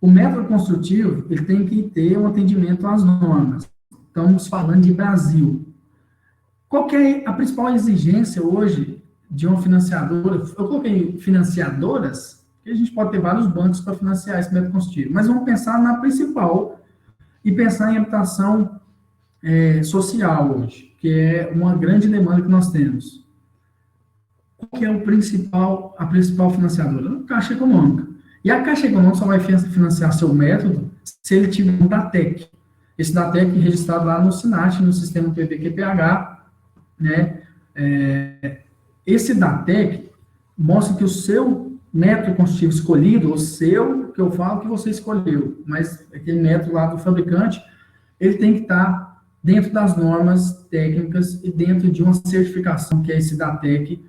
[SPEAKER 2] o método construtivo, ele tem que ter um atendimento às normas. Estamos falando de Brasil. Qual que é a principal exigência hoje de uma financiadora? Eu coloquei financiadoras, porque a gente pode ter vários bancos para financiar esse método construtivo, mas vamos pensar na principal e pensar em habitação social hoje, que é uma grande demanda que nós temos. Qual que é a principal financiadora? A Caixa Econômica. E a Caixa Econômica só vai financiar seu método se ele tiver um DATEC. Esse DATEC registrado lá no SINAT, no sistema PVQ-PH, né? Esse DATEC mostra que o seu método construtivo escolhido, o seu, que eu falo que você escolheu, mas aquele método lá do fabricante, ele tem que estar dentro das normas técnicas e dentro de uma certificação, que é esse DATEC,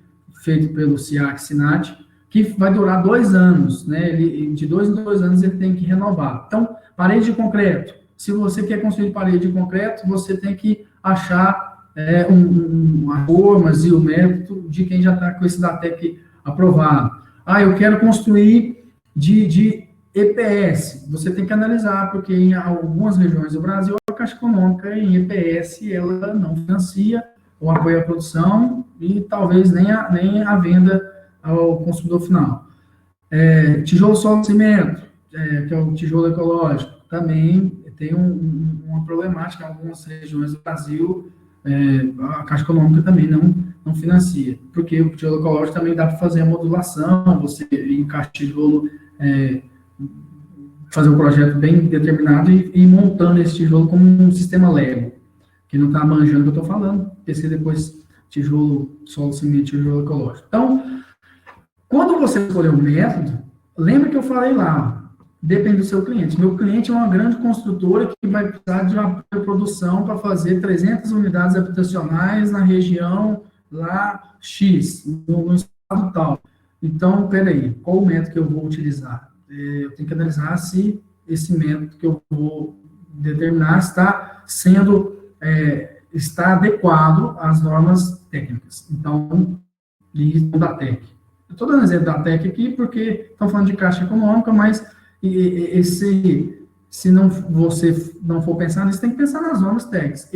[SPEAKER 2] feito pelo SIAC-SINAT, que vai durar 2 anos, né? De 2 em 2 anos ele tem que renovar. Então, parede de concreto. Se você quer construir parede de concreto, você tem que achar as formas e o método de quem já está com esse DATEC aprovado. Eu quero construir de EPS. Você tem que analisar, porque em algumas regiões do Brasil, a Caixa Econômica em EPS, ela não financia ou apoia a produção e talvez nem a venda ao consumidor final. Tijolo, solo, cimento, que é o tijolo ecológico, também tem uma problemática em algumas regiões do Brasil. A Caixa Econômica também não financia, porque o tijolo ecológico também dá para fazer a modulação, você encaixa tijolo, fazer um projeto bem determinado e ir montando esse tijolo como um sistema Lego. Quem não está manjando o que eu estou falando, pesquisa depois tijolo, solo, cimento, tijolo ecológico. Então, quando você escolher o método, lembra que eu falei lá, depende do seu cliente. Meu cliente é uma grande construtora que vai precisar de uma produção para fazer 300 unidades habitacionais na região lá X, no estado tal. Então, peraí, qual o método que eu vou utilizar? Eu tenho que analisar se esse método que eu vou determinar está adequado às normas técnicas. Então, o DATEC. Eu estou dando exemplo da DATEC aqui porque estão falando de Caixa Econômica, mas se você não for pensar nisso, tem que pensar nas normas técnicas.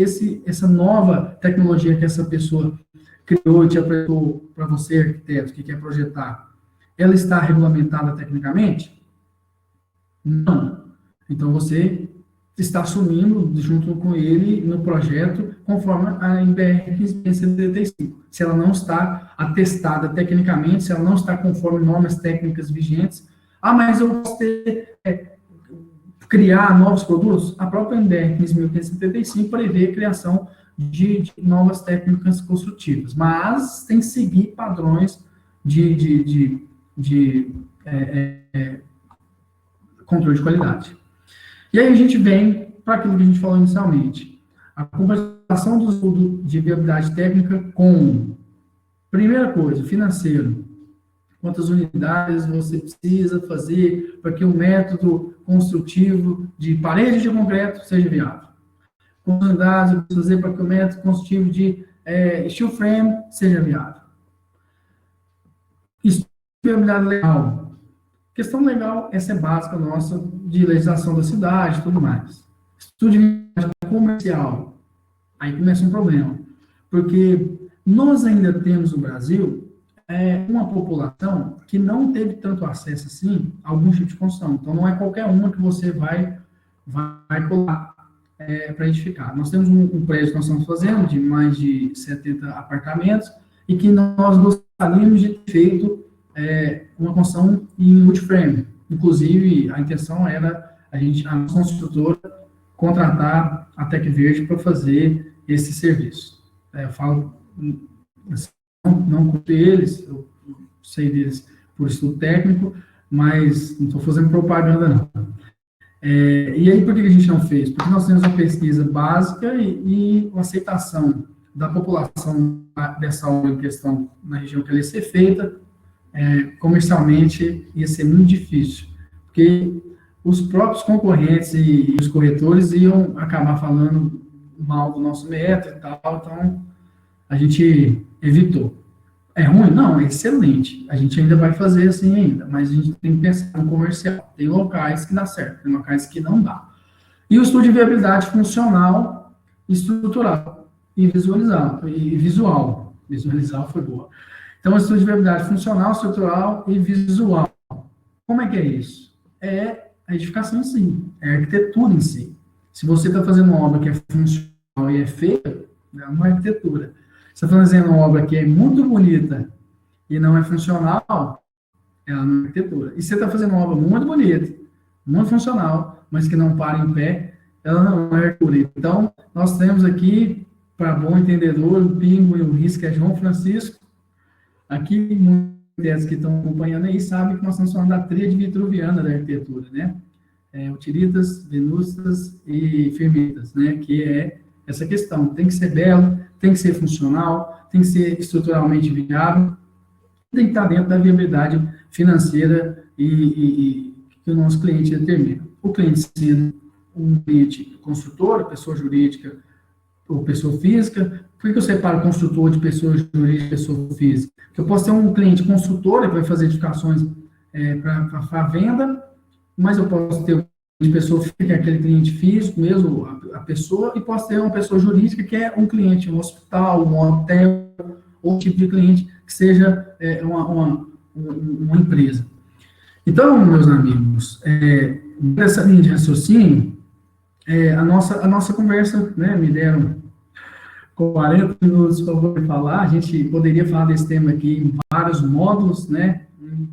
[SPEAKER 2] Essa nova tecnologia que essa pessoa criou e te apresentou para você, arquiteto, que quer projetar, ela está regulamentada tecnicamente? Não. Então, você está assumindo, junto com ele, no projeto, conforme a NBR 1575. Se ela não está atestada tecnicamente, se ela não está conforme normas técnicas vigentes, mas eu posso criar novos produtos? A própria NBR 15.575 prevê a criação de novas técnicas construtivas, mas tem que seguir padrões de controle de qualidade. E aí a gente vem para aquilo que a gente falou inicialmente, a compensação do estudo de viabilidade técnica com, primeira coisa, financeiro. Quantas unidades você precisa fazer para que o método construtivo de parede de concreto seja viável? Quantas unidades você precisa fazer para que o método construtivo de steel frame seja viável? Estudo de viabilidade legal. Questão legal, essa é básica nossa, de legislação da cidade e tudo mais. Estudo de viabilidade comercial. Aí começa um problema. Porque nós ainda temos no Brasil uma população que não teve tanto acesso assim a algum tipo de construção. Então, não é qualquer uma que você vai colar para edificar. Nós temos um prédio que nós estamos fazendo de mais de 70 apartamentos e que nós gostaríamos de ter feito uma construção em multiframe. Inclusive, a intenção era a nossa construtora contratar a Tec Verde para fazer esse serviço. Eu falo assim, não culpei eles, eu sei deles por estudo técnico, mas não estou fazendo propaganda, não. E aí, por que a gente não fez? Porque nós temos uma pesquisa básica e uma aceitação da população dessa obra em questão na região que ela ia ser feita, comercialmente ia ser muito difícil, porque os próprios concorrentes e os corretores iam acabar falando mal do nosso método e tal, então a gente evitou. É ruim? Não, é excelente. A gente ainda vai fazer assim ainda, mas a gente tem que pensar no comercial. Tem locais que dá certo, tem locais que não dá. E o estudo de viabilidade funcional, estrutural e visual. Visualizar foi boa. Então, o estudo de viabilidade funcional, estrutural e visual. Como é que é isso? É a edificação em si, é a arquitetura em si. Se você está fazendo uma obra que é funcional e é feia, é uma arquitetura. Se você está fazendo uma obra que é muito bonita e não é funcional, ela não é arquitetura. E se você está fazendo uma obra muito bonita, muito funcional, mas que não para em pé, ela não é arquitetura. Então, nós temos aqui, para bom entendedor, o pingo e o risco é João Francisco. Aqui, muitos que estão acompanhando aí sabem que nós estamos falando da tríade vitruviana da arquitetura, né? Utilitas, venustas e firmitas, né? Que é essa questão. Tem que ser belo, tem que ser funcional, tem que ser estruturalmente viável, tem que estar dentro da viabilidade financeira e que o nosso cliente determina. O cliente sendo um cliente construtor, pessoa jurídica ou pessoa física. Por que eu separo construtor de pessoa jurídica e pessoa física? Porque eu posso ter um cliente construtor que vai fazer edificações para venda, mas eu posso ter uma pessoa física, que é aquele cliente físico mesmo, a pessoa, e posso ter uma pessoa jurídica, que é um cliente, um hospital, um hotel, ou tipo de cliente que seja uma empresa. Então, meus amigos, nessa linha de raciocínio, a nossa conversa, né, me deram 40 minutos para poder falar. A gente poderia falar desse tema aqui em vários módulos, né?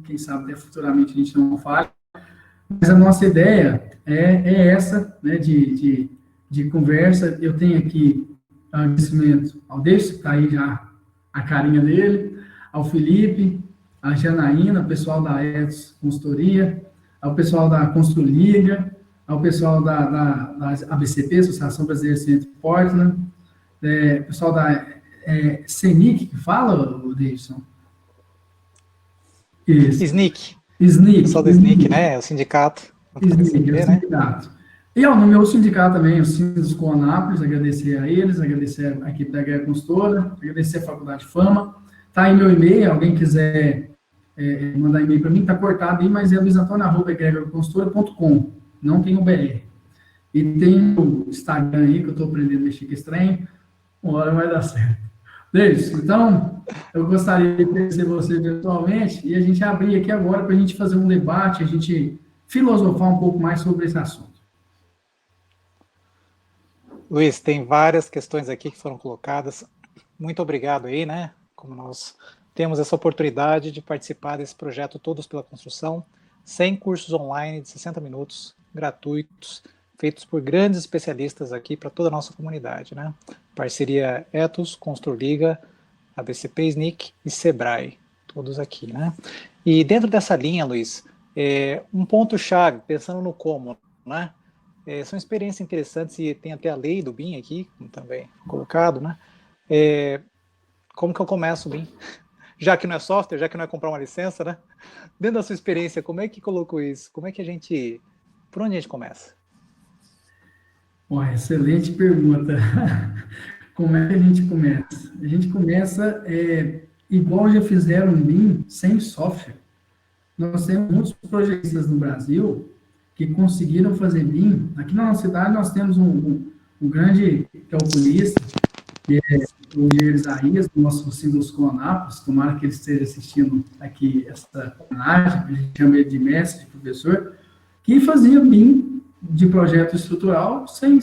[SPEAKER 2] Quem sabe até futuramente a gente não fale. Mas a nossa ideia é essa, né, de conversa. Eu tenho aqui agradecimento ao Deixo, que está aí já a carinha dele, ao Felipe, a Janaína, o pessoal da Etos Consultoria, ao pessoal da Construliga, ao pessoal da ABCP, Associação Brasileira de Centro Portland, pessoal da CENIC, que fala, o Davidson? Isso.
[SPEAKER 1] SNIC.
[SPEAKER 2] Pessoal
[SPEAKER 1] do SNIC, né? O sindicato.
[SPEAKER 2] SNIC, o sindicato. E no meu sindicato também, o Sindusco Anápolis, agradecer a eles, agradecer a equipe da Guerra Consultora, agradecer a Faculdade Fama. Tá aí meu e-mail, alguém quiser mandar e-mail para mim, tá cortado aí, mas é luizantônio@egregorconsultora.com, não tem o BR. E tem o Instagram aí, que eu estou aprendendo a mexer com esse trem, uma hora vai dar certo. Deixa, então, eu gostaria de conhecer você virtualmente e a gente abrir aqui agora para a gente fazer um debate, a gente filosofar um pouco mais sobre esse assunto.
[SPEAKER 1] Luiz, tem várias questões aqui que foram colocadas. Muito obrigado aí, né? Como nós temos essa oportunidade de participar desse projeto Todos pela Construção, 100 cursos online de 60 minutos, gratuitos, feitos por grandes especialistas aqui para toda a nossa comunidade, né? Parceria Ethos, Construliga, ABCP, SNIC e Sebrae, todos aqui, né? E dentro dessa linha, Luiz, um ponto-chave, pensando no como, né? São experiências interessantes e tem até a lei do BIM aqui, também colocado, né? Como que eu começo o BIM? Já que não é software, já que não é comprar uma licença, né? Dentro da sua experiência, como é que colocou isso? Como é que a gente... Por onde a gente começa?
[SPEAKER 2] Excelente pergunta. Como é que a gente começa? A gente começa igual já fizeram em BIM, sem software. Nós temos muitos projetistas no Brasil que conseguiram fazer BIM. Aqui na nossa cidade nós temos um grande calculista, que é o Engenheiro Isaías, do nosso Sindusco Anápolis, tomara que ele esteja assistindo aqui essa análise, a gente chama ele de mestre, de professor, que fazia BIM de projeto estrutural sem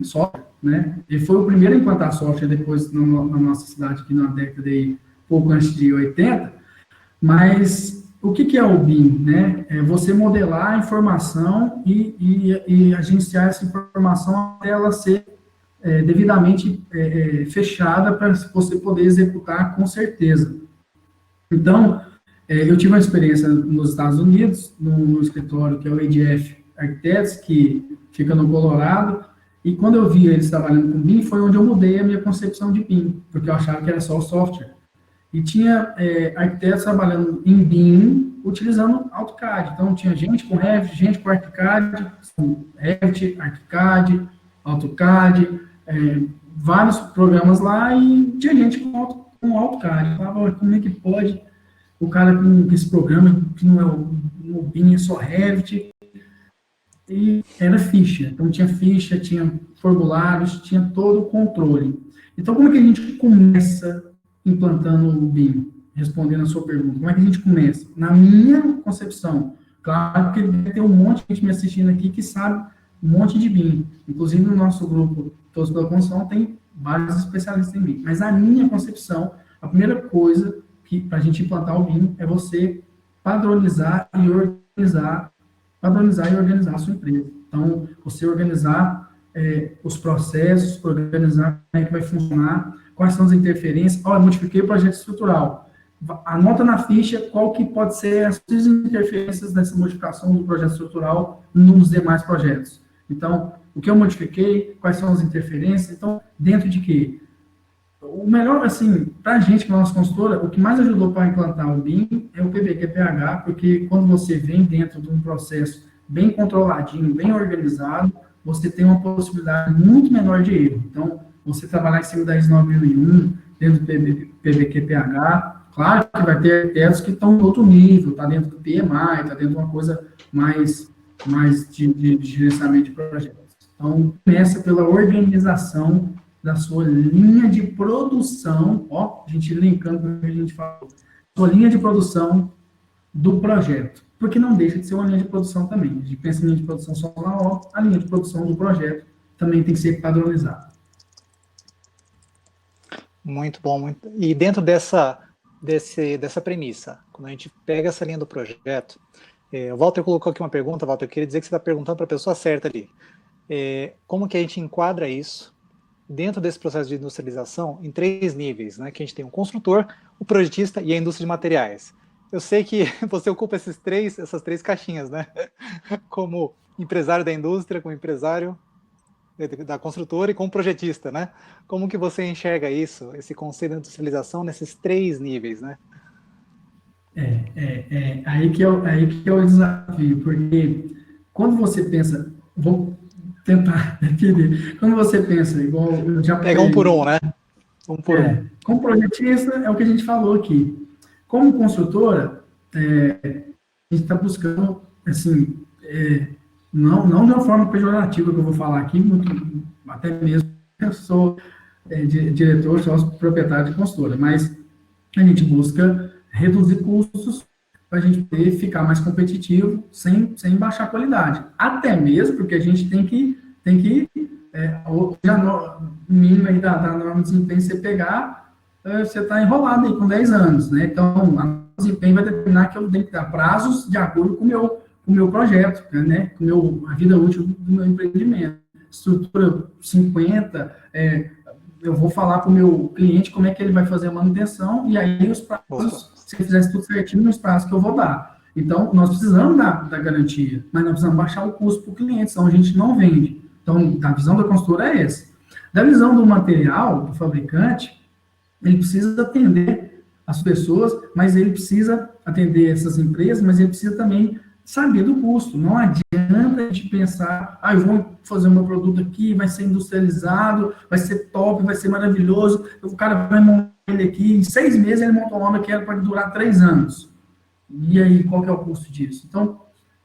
[SPEAKER 2] software, né? Ele foi o primeiro a implantar software depois na nossa cidade, aqui na década de pouco antes de 80, mas o que é o BIM, né? É você modelar a informação e agenciar essa informação até ela ser devidamente fechada para você poder executar com certeza. Então, eu tive uma experiência nos Estados Unidos, no escritório que é o ADF Architects, que fica no Colorado, e quando eu vi eles trabalhando com BIM, foi onde eu mudei a minha concepção de BIM, porque eu achava que era só o software. E tinha arquitetos trabalhando em BIM, utilizando AutoCAD. Então, tinha gente com Revit, gente com ArchiCAD, Revit, ArchiCAD, AutoCAD, vários programas lá, e tinha gente com AutoCAD. Eu falava, como é que pode o cara com esse programa, que não é o BIM, é só Revit, e era ficha. Então, tinha ficha, tinha formulários, tinha todo o controle. Então, como é que a gente começa implantando o BIM? Respondendo a sua pergunta, como é que a gente começa? Na minha concepção, claro que deve ter um monte de gente me assistindo aqui que sabe um monte de BIM. Inclusive, no nosso grupo Todos pela Construção tem vários especialistas em BIM. Mas a minha concepção, a primeira coisa que para a gente implantar o BIM é você padronizar e organizar a sua empresa. Então, você organizar os processos, organizar como é que vai funcionar, quais são as interferências. Eu modifiquei o projeto estrutural. Anota na ficha qual que pode ser as interferências dessa modificação do projeto estrutural nos demais projetos. Então, o que eu modifiquei, quais são as interferências, então, dentro de quê? O melhor, assim, para a gente, para a nossa consultora, o que mais ajudou para implantar o BIM é o PBQPH, porque quando você vem dentro de um processo bem controladinho, bem organizado, você tem uma possibilidade muito menor de erro. Então, você trabalhar em cima da ISO 9001, dentro do PBQPH, claro que vai ter arquitetos que estão em outro nível, está dentro do PMI, está dentro de uma coisa mais de gerenciamento de projetos. Então, começa pela organização da sua linha de produção, a gente linkando com o que a gente falou, sua linha de produção do projeto, porque não deixa de ser uma linha de produção também. A gente pensa em linha de produção só na obra, a linha de produção do projeto também tem que ser padronizada.
[SPEAKER 1] Muito bom. Muito... E dentro dessa premissa, quando a gente pega essa linha do projeto, o Walter colocou aqui uma pergunta, Walter, eu queria dizer que você está perguntando para a pessoa certa ali. Como que a gente enquadra isso dentro desse processo de industrialização em 3 níveis, né? Que a gente tem o construtor, o projetista e a indústria de materiais. Eu sei que você ocupa essas três caixinhas, né? Como empresário da indústria, como empresário da construtora e como projetista, né? Como que você enxerga isso, esse conceito de industrialização nesses 3 níveis, né?
[SPEAKER 2] Aí que é o desafio, porque quando você pensa, vou tentar entender, quando você pensa, igual eu já
[SPEAKER 1] pega um por um, né? Um por um.
[SPEAKER 2] Como projetista, é o que a gente falou aqui. Como construtora, a gente está buscando, assim, não de uma forma pejorativa que eu vou falar aqui, até mesmo eu sou diretor, sócio proprietário de consultora, mas a gente busca reduzir custos para a gente poder ficar mais competitivo sem baixar a qualidade. Até mesmo porque a gente tem que hoje o mínimo aí da norma de desempenho, você pegar, você está enrolado aí com 10 anos, né? Então, a norma de desempenho vai determinar que eu tenho que dar prazos de acordo com o meu projeto, né? Com a vida útil do meu empreendimento. Estrutura 50, eu vou falar para o meu cliente como é que ele vai fazer a manutenção, e aí os prazos, se ele fizesse tudo certinho, nos prazos que eu vou dar. Então, nós precisamos da garantia, mas nós precisamos baixar o custo para o cliente, senão a gente não vende. Então, a visão da consultora é essa. Da visão do material, do fabricante, ele precisa atender as pessoas, mas ele precisa atender essas empresas, mas ele precisa também saber do custo. Não adianta a gente pensar, eu vou fazer o meu produto aqui, vai ser industrializado, vai ser top, vai ser maravilhoso, o cara vai montar ele aqui, em 6 meses ele monta uma obra que era para durar 3 anos. E aí, qual que é o custo disso? Então,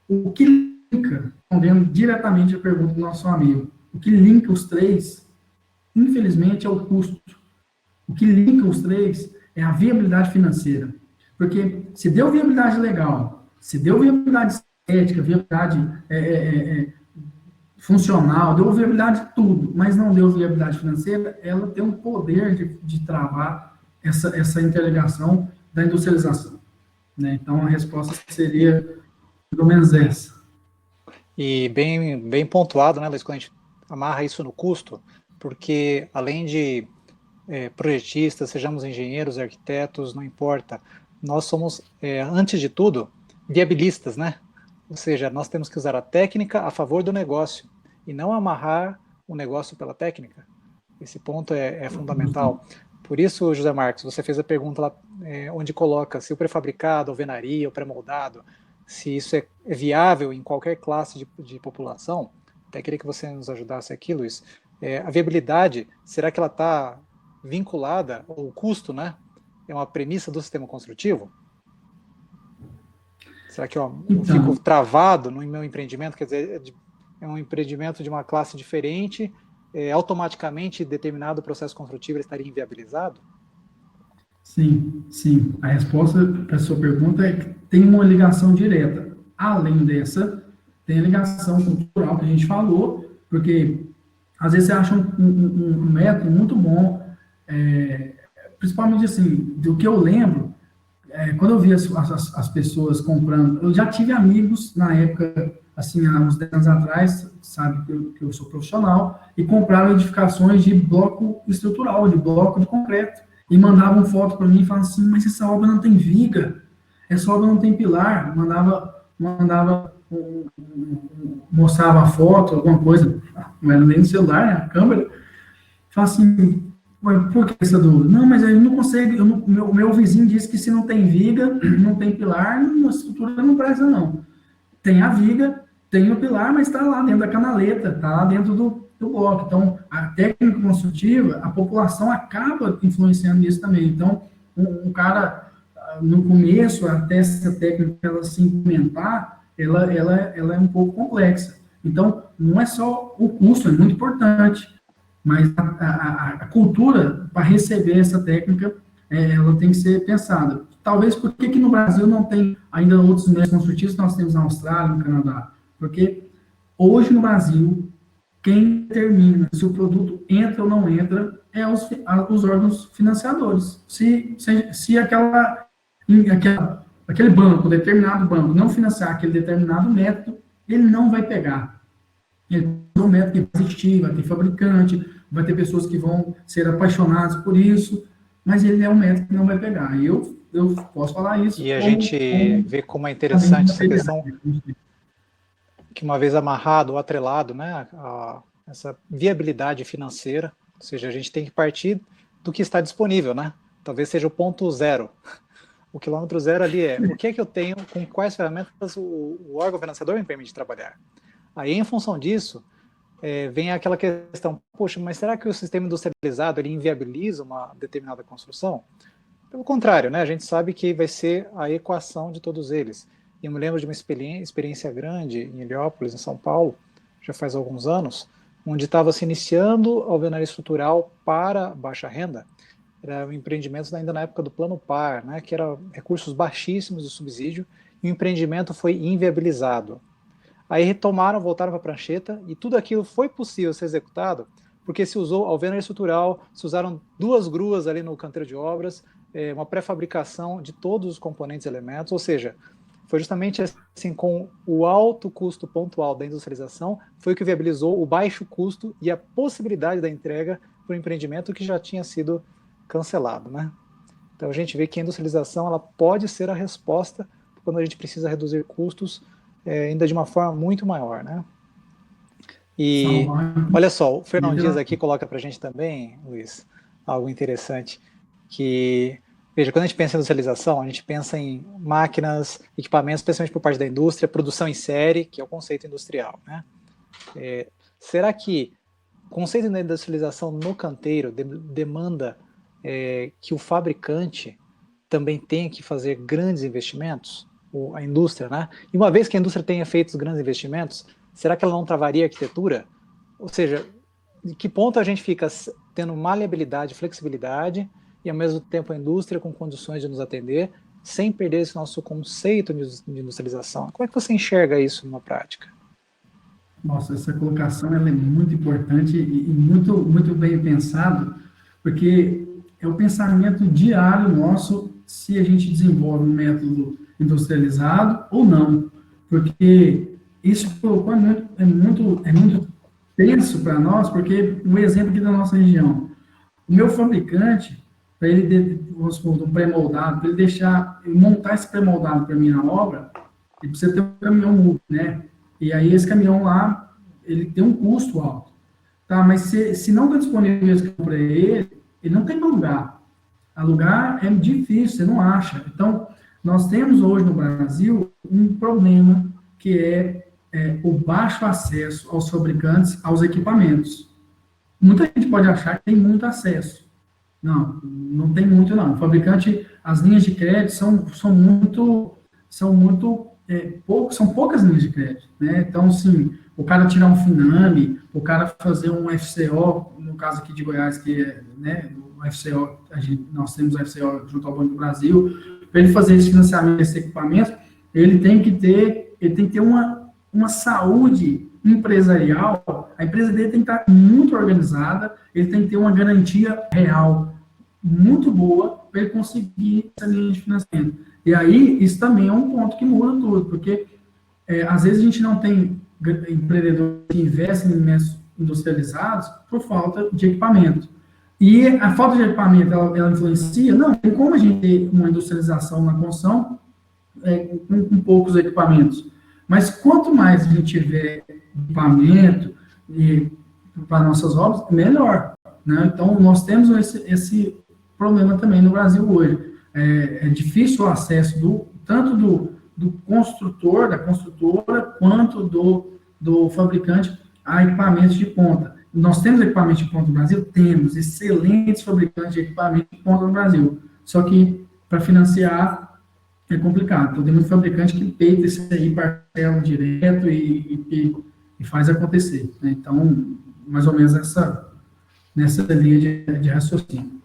[SPEAKER 2] o que linka, respondendo diretamente a pergunta do nosso amigo, o que linka os três, infelizmente, é o custo. O que linka os três é a viabilidade financeira. Porque se deu viabilidade legal, se deu viabilidade estética, viabilidade funcional, deu viabilidade de tudo, mas não deu viabilidade financeira, ela tem um poder de travar essa interligação da industrialização. Né? Então, a resposta seria pelo menos essa.
[SPEAKER 1] E bem pontuado, né, Luiz, quando a gente amarra isso no custo, porque além de projetistas, sejamos engenheiros, arquitetos, não importa, nós somos, antes de tudo, viabilistas, né? Ou seja, nós temos que usar a técnica a favor do negócio e não amarrar o negócio pela técnica. Esse ponto é fundamental. Por isso, José Marcos, você fez a pergunta lá, onde coloca se o prefabricado, alvenaria, o pré-moldado, se isso é viável em qualquer classe de população. Até queria que você nos ajudasse aqui, Luiz. A viabilidade, será que ela está vinculada, ou o custo, né? É uma premissa do sistema construtivo? Será que eu fico travado no meu empreendimento? Quer dizer, é um empreendimento de uma classe diferente, automaticamente determinado processo construtivo ele estaria inviabilizado?
[SPEAKER 2] Sim, sim. A resposta para a sua pergunta é que tem uma ligação direta. Além dessa, tem a ligação cultural que a gente falou, porque às vezes você acha um método muito bom, principalmente assim, do que eu lembro, quando eu vi as pessoas comprando, eu já tive amigos na época, assim, há uns 10 anos atrás, sabe que eu sou profissional, e compraram edificações de bloco estrutural, de bloco de concreto, e mandavam foto para mim e falavam assim, mas essa obra não tem viga, essa obra não tem pilar, mostrava a foto, alguma coisa, não era nem no celular, né, a câmera, falava assim, por que essa dúvida? Não, mas eu não consigo, o meu vizinho disse que se não tem viga, não tem pilar, a estrutura não presta não. Tem a viga, tem o pilar, mas está lá dentro da canaleta, está lá dentro do bloco. Então, a técnica construtiva, a população acaba influenciando nisso também. Então, um cara, no começo, até essa técnica ela se implementar, ela é um pouco complexa. Então, não é só o custo, é muito importante, mas a cultura para receber essa técnica, ela tem que ser pensada. Talvez por que no Brasil não tem ainda outros métodos construtivos que nós temos na Austrália, no Canadá? Porque hoje no Brasil, quem determina se o produto entra ou não entra é os órgãos financiadores. Se aquele banco, determinado banco, não financiar aquele determinado método, ele não vai pegar. Ele é um método que vai existir, vai ter fabricante, vai ter pessoas que vão ser apaixonadas por isso, mas ele é um método que não vai pegar. E eu posso falar isso.
[SPEAKER 1] E a gente vê como é interessante essa questão, que uma vez amarrado ou atrelado, né, essa viabilidade financeira, ou seja, a gente tem que partir do que está disponível, né? Talvez seja o ponto zero. O quilômetro zero ali o que é que eu tenho, com quais ferramentas o órgão financiador me permite trabalhar. Aí, em função disso, vem aquela questão, poxa, mas será que o sistema industrializado ele inviabiliza uma determinada construção? Pelo contrário, né, a gente sabe que vai ser a equação de todos eles. E eu me lembro de uma experiência grande em Heliópolis, em São Paulo, já faz alguns anos, onde estava se iniciando a alvenaria estrutural para baixa renda. Era um empreendimento ainda na época do Plano Par, né, que era recursos baixíssimos de subsídio, e o empreendimento foi inviabilizado. Aí retomaram, voltaram para a prancheta, e tudo aquilo foi possível ser executado porque se usou alvenaria estrutural, se usaram 2 gruas ali no canteiro de obras, uma pré-fabricação de todos os componentes e elementos, ou seja, foi justamente assim, com o alto custo pontual da industrialização, foi o que viabilizou o baixo custo e a possibilidade da entrega para o empreendimento que já tinha sido cancelado, né? Então a gente vê que a industrialização ela pode ser a resposta quando a gente precisa reduzir custos ainda de uma forma muito maior, né? E olha só, o Fernão Dias aqui coloca para a gente também, Luiz, algo interessante, que, veja, quando a gente pensa em industrialização, a gente pensa em máquinas, equipamentos, especialmente por parte da indústria, produção em série, que é o conceito industrial, né? Será que o conceito da industrialização no canteiro demanda que o fabricante também tenha que fazer grandes investimentos? A indústria, né? E uma vez que a indústria tenha feito os grandes investimentos, será que ela não travaria a arquitetura? Ou seja, de que ponto a gente fica tendo maleabilidade, flexibilidade, e ao mesmo tempo a indústria com condições de nos atender, sem perder esse nosso conceito de industrialização? Como é que você enxerga isso numa prática?
[SPEAKER 2] Nossa, essa colocação ela é muito importante e muito, muito bem pensado, porque é o pensamento diário nosso se a gente desenvolve um método industrializado ou não, porque isso é muito tenso para nós, porque um exemplo aqui da nossa região, o meu fabricante, para ele, vamos supor, um pré-moldado, para ele montar esse pré-moldado para mim na obra, ele precisa ter um caminhão MUG, né? E aí esse caminhão lá, ele tem um custo alto, tá? Mas se não está disponível esse caminhão para ele não tem para alugar. Alugar é difícil, você não acha. Então, nós temos hoje no Brasil um problema que é o baixo acesso aos fabricantes, aos equipamentos. Muita gente pode achar que tem muito acesso. Não tem muito, não. O fabricante, as linhas de crédito são poucas linhas de crédito, né? Então, assim, o cara tirar um Finame, o cara fazer um FCO, no caso aqui de Goiás, que é, né, o FCO, nós temos o FCO junto ao Banco do Brasil, para ele fazer esse financiamento desse equipamento, ele tem que ter uma saúde empresarial, a empresa dele tem que estar muito organizada, ele tem que ter uma garantia real muito boa para ele conseguir essa linha de financiamento. E aí, isso também é um ponto que muda tudo, porque às vezes a gente não tem empreendedores que investem em alimentos industrializados por falta de equipamento. E a falta de equipamento, ela influencia? Não, tem como a gente ter uma industrialização na construção com poucos equipamentos. Mas quanto mais a gente tiver equipamento para nossas obras, melhor, né? Então, nós temos esse problema também no Brasil hoje. É difícil o acesso tanto do construtor, da construtora, quanto do fabricante a equipamentos de ponta. Nós temos equipamentos de ponta no Brasil? Temos excelentes fabricantes de equipamentos de ponta no Brasil. Só que, para financiar, é complicado. Então, tem muito fabricante que peita isso aí, parcela direto e faz acontecer, né? Então, mais ou menos nessa linha de raciocínio.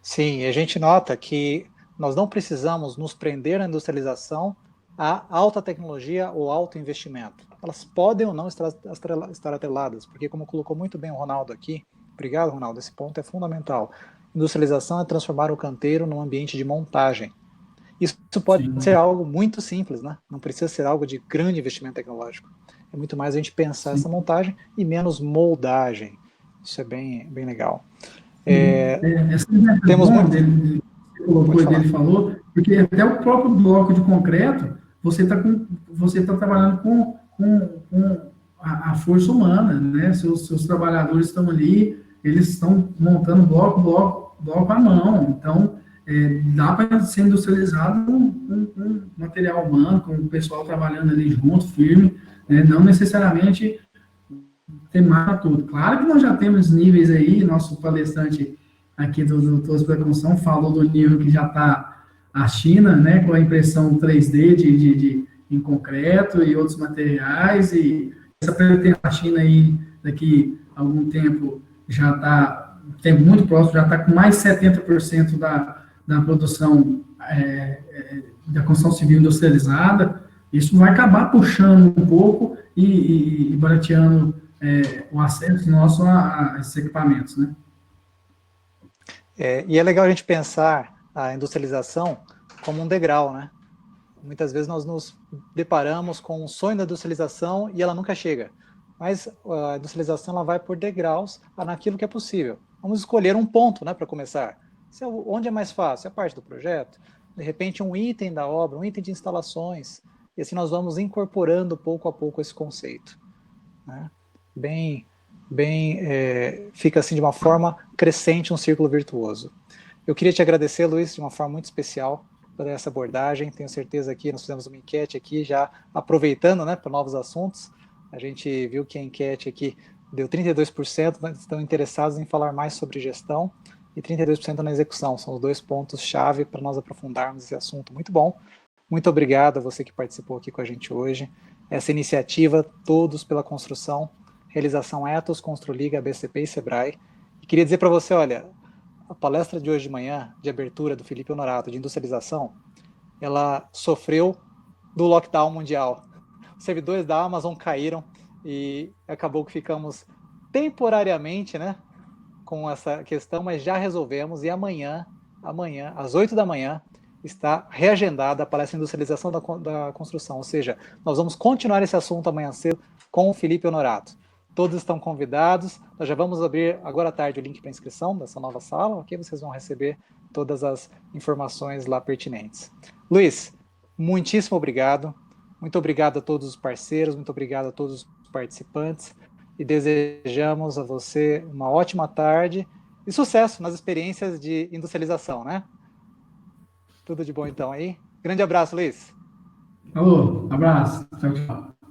[SPEAKER 1] Sim, a gente nota que nós não precisamos nos prender na industrialização a alta tecnologia ou alto investimento. Elas podem ou não estar atreladas, porque como colocou muito bem o Ronaldo aqui, obrigado, Ronaldo, esse ponto é fundamental. Industrialização é transformar o canteiro num ambiente de montagem. Isso pode ser algo muito simples, né? Não precisa ser algo de grande investimento tecnológico. É muito mais a gente pensar essa montagem e menos moldagem. Isso é bem legal.
[SPEAKER 2] Temos muito... Ele falou, porque até o próprio bloco de concreto, você está trabalhando com a força humana, né? Seus trabalhadores estão ali, eles estão montando bloco à mão. Então, dá para ser industrializado com material humano, com o pessoal trabalhando ali junto, firme, né? Não necessariamente tem mais para tudo. Claro que nós já temos níveis aí, nosso palestrante aqui do Todos para a Construção falou do nível que já está a China, né, com a impressão 3D em concreto e outros materiais, e essa pretensão da China aí, daqui a algum tempo, já está, tempo muito próximo, já está com mais 70% da produção da construção civil industrializada, Isso vai acabar puxando um pouco e barateando o acesso nosso a esses equipamentos, né?
[SPEAKER 1] E é legal a gente pensar a industrialização como um degrau, né? Muitas vezes nós nos deparamos com o sonho da industrialização e ela nunca chega. Mas a industrialização ela vai por degraus naquilo que é possível. Vamos escolher um ponto, né, para começar. Onde é mais fácil? É a parte do projeto? De repente um item da obra, um item de instalações. E assim nós vamos incorporando pouco a pouco esse conceito, né? Fica assim de uma forma crescente um círculo virtuoso. Eu queria te agradecer, Luiz, de uma forma muito especial por essa abordagem. Tenho certeza que nós fizemos uma enquete aqui, já aproveitando, né, para novos assuntos. A gente viu que a enquete aqui deu 32%, né, estão interessados em falar mais sobre gestão e 32% na execução. São os 2 pontos-chave para nós aprofundarmos esse assunto. Muito bom. Muito obrigado a você que participou aqui com a gente hoje. Essa iniciativa, Todos pela Construção, realização Ethos, Construliga, ABCP e Sebrae. E queria dizer para você, olha, a palestra de hoje de manhã, de abertura do Felipe Honorato, de industrialização, ela sofreu do lockdown mundial. Os servidores da Amazon caíram e acabou que ficamos temporariamente, né, com essa questão, mas já resolvemos e amanhã, às 8 da manhã, está reagendada a palestra de industrialização da construção, ou seja, nós vamos continuar esse assunto amanhã cedo com o Felipe Honorato. Todos estão convidados, nós já vamos abrir agora à tarde o link para inscrição dessa nova sala, ok? Vocês vão receber todas as informações lá pertinentes. Luiz, muitíssimo obrigado, muito obrigado a todos os parceiros, muito obrigado a todos os participantes, e desejamos a você uma ótima tarde e sucesso nas experiências de industrialização, né? Tudo de bom então aí. Grande abraço, Luiz.
[SPEAKER 2] Alô, abraço. Tchau, tchau.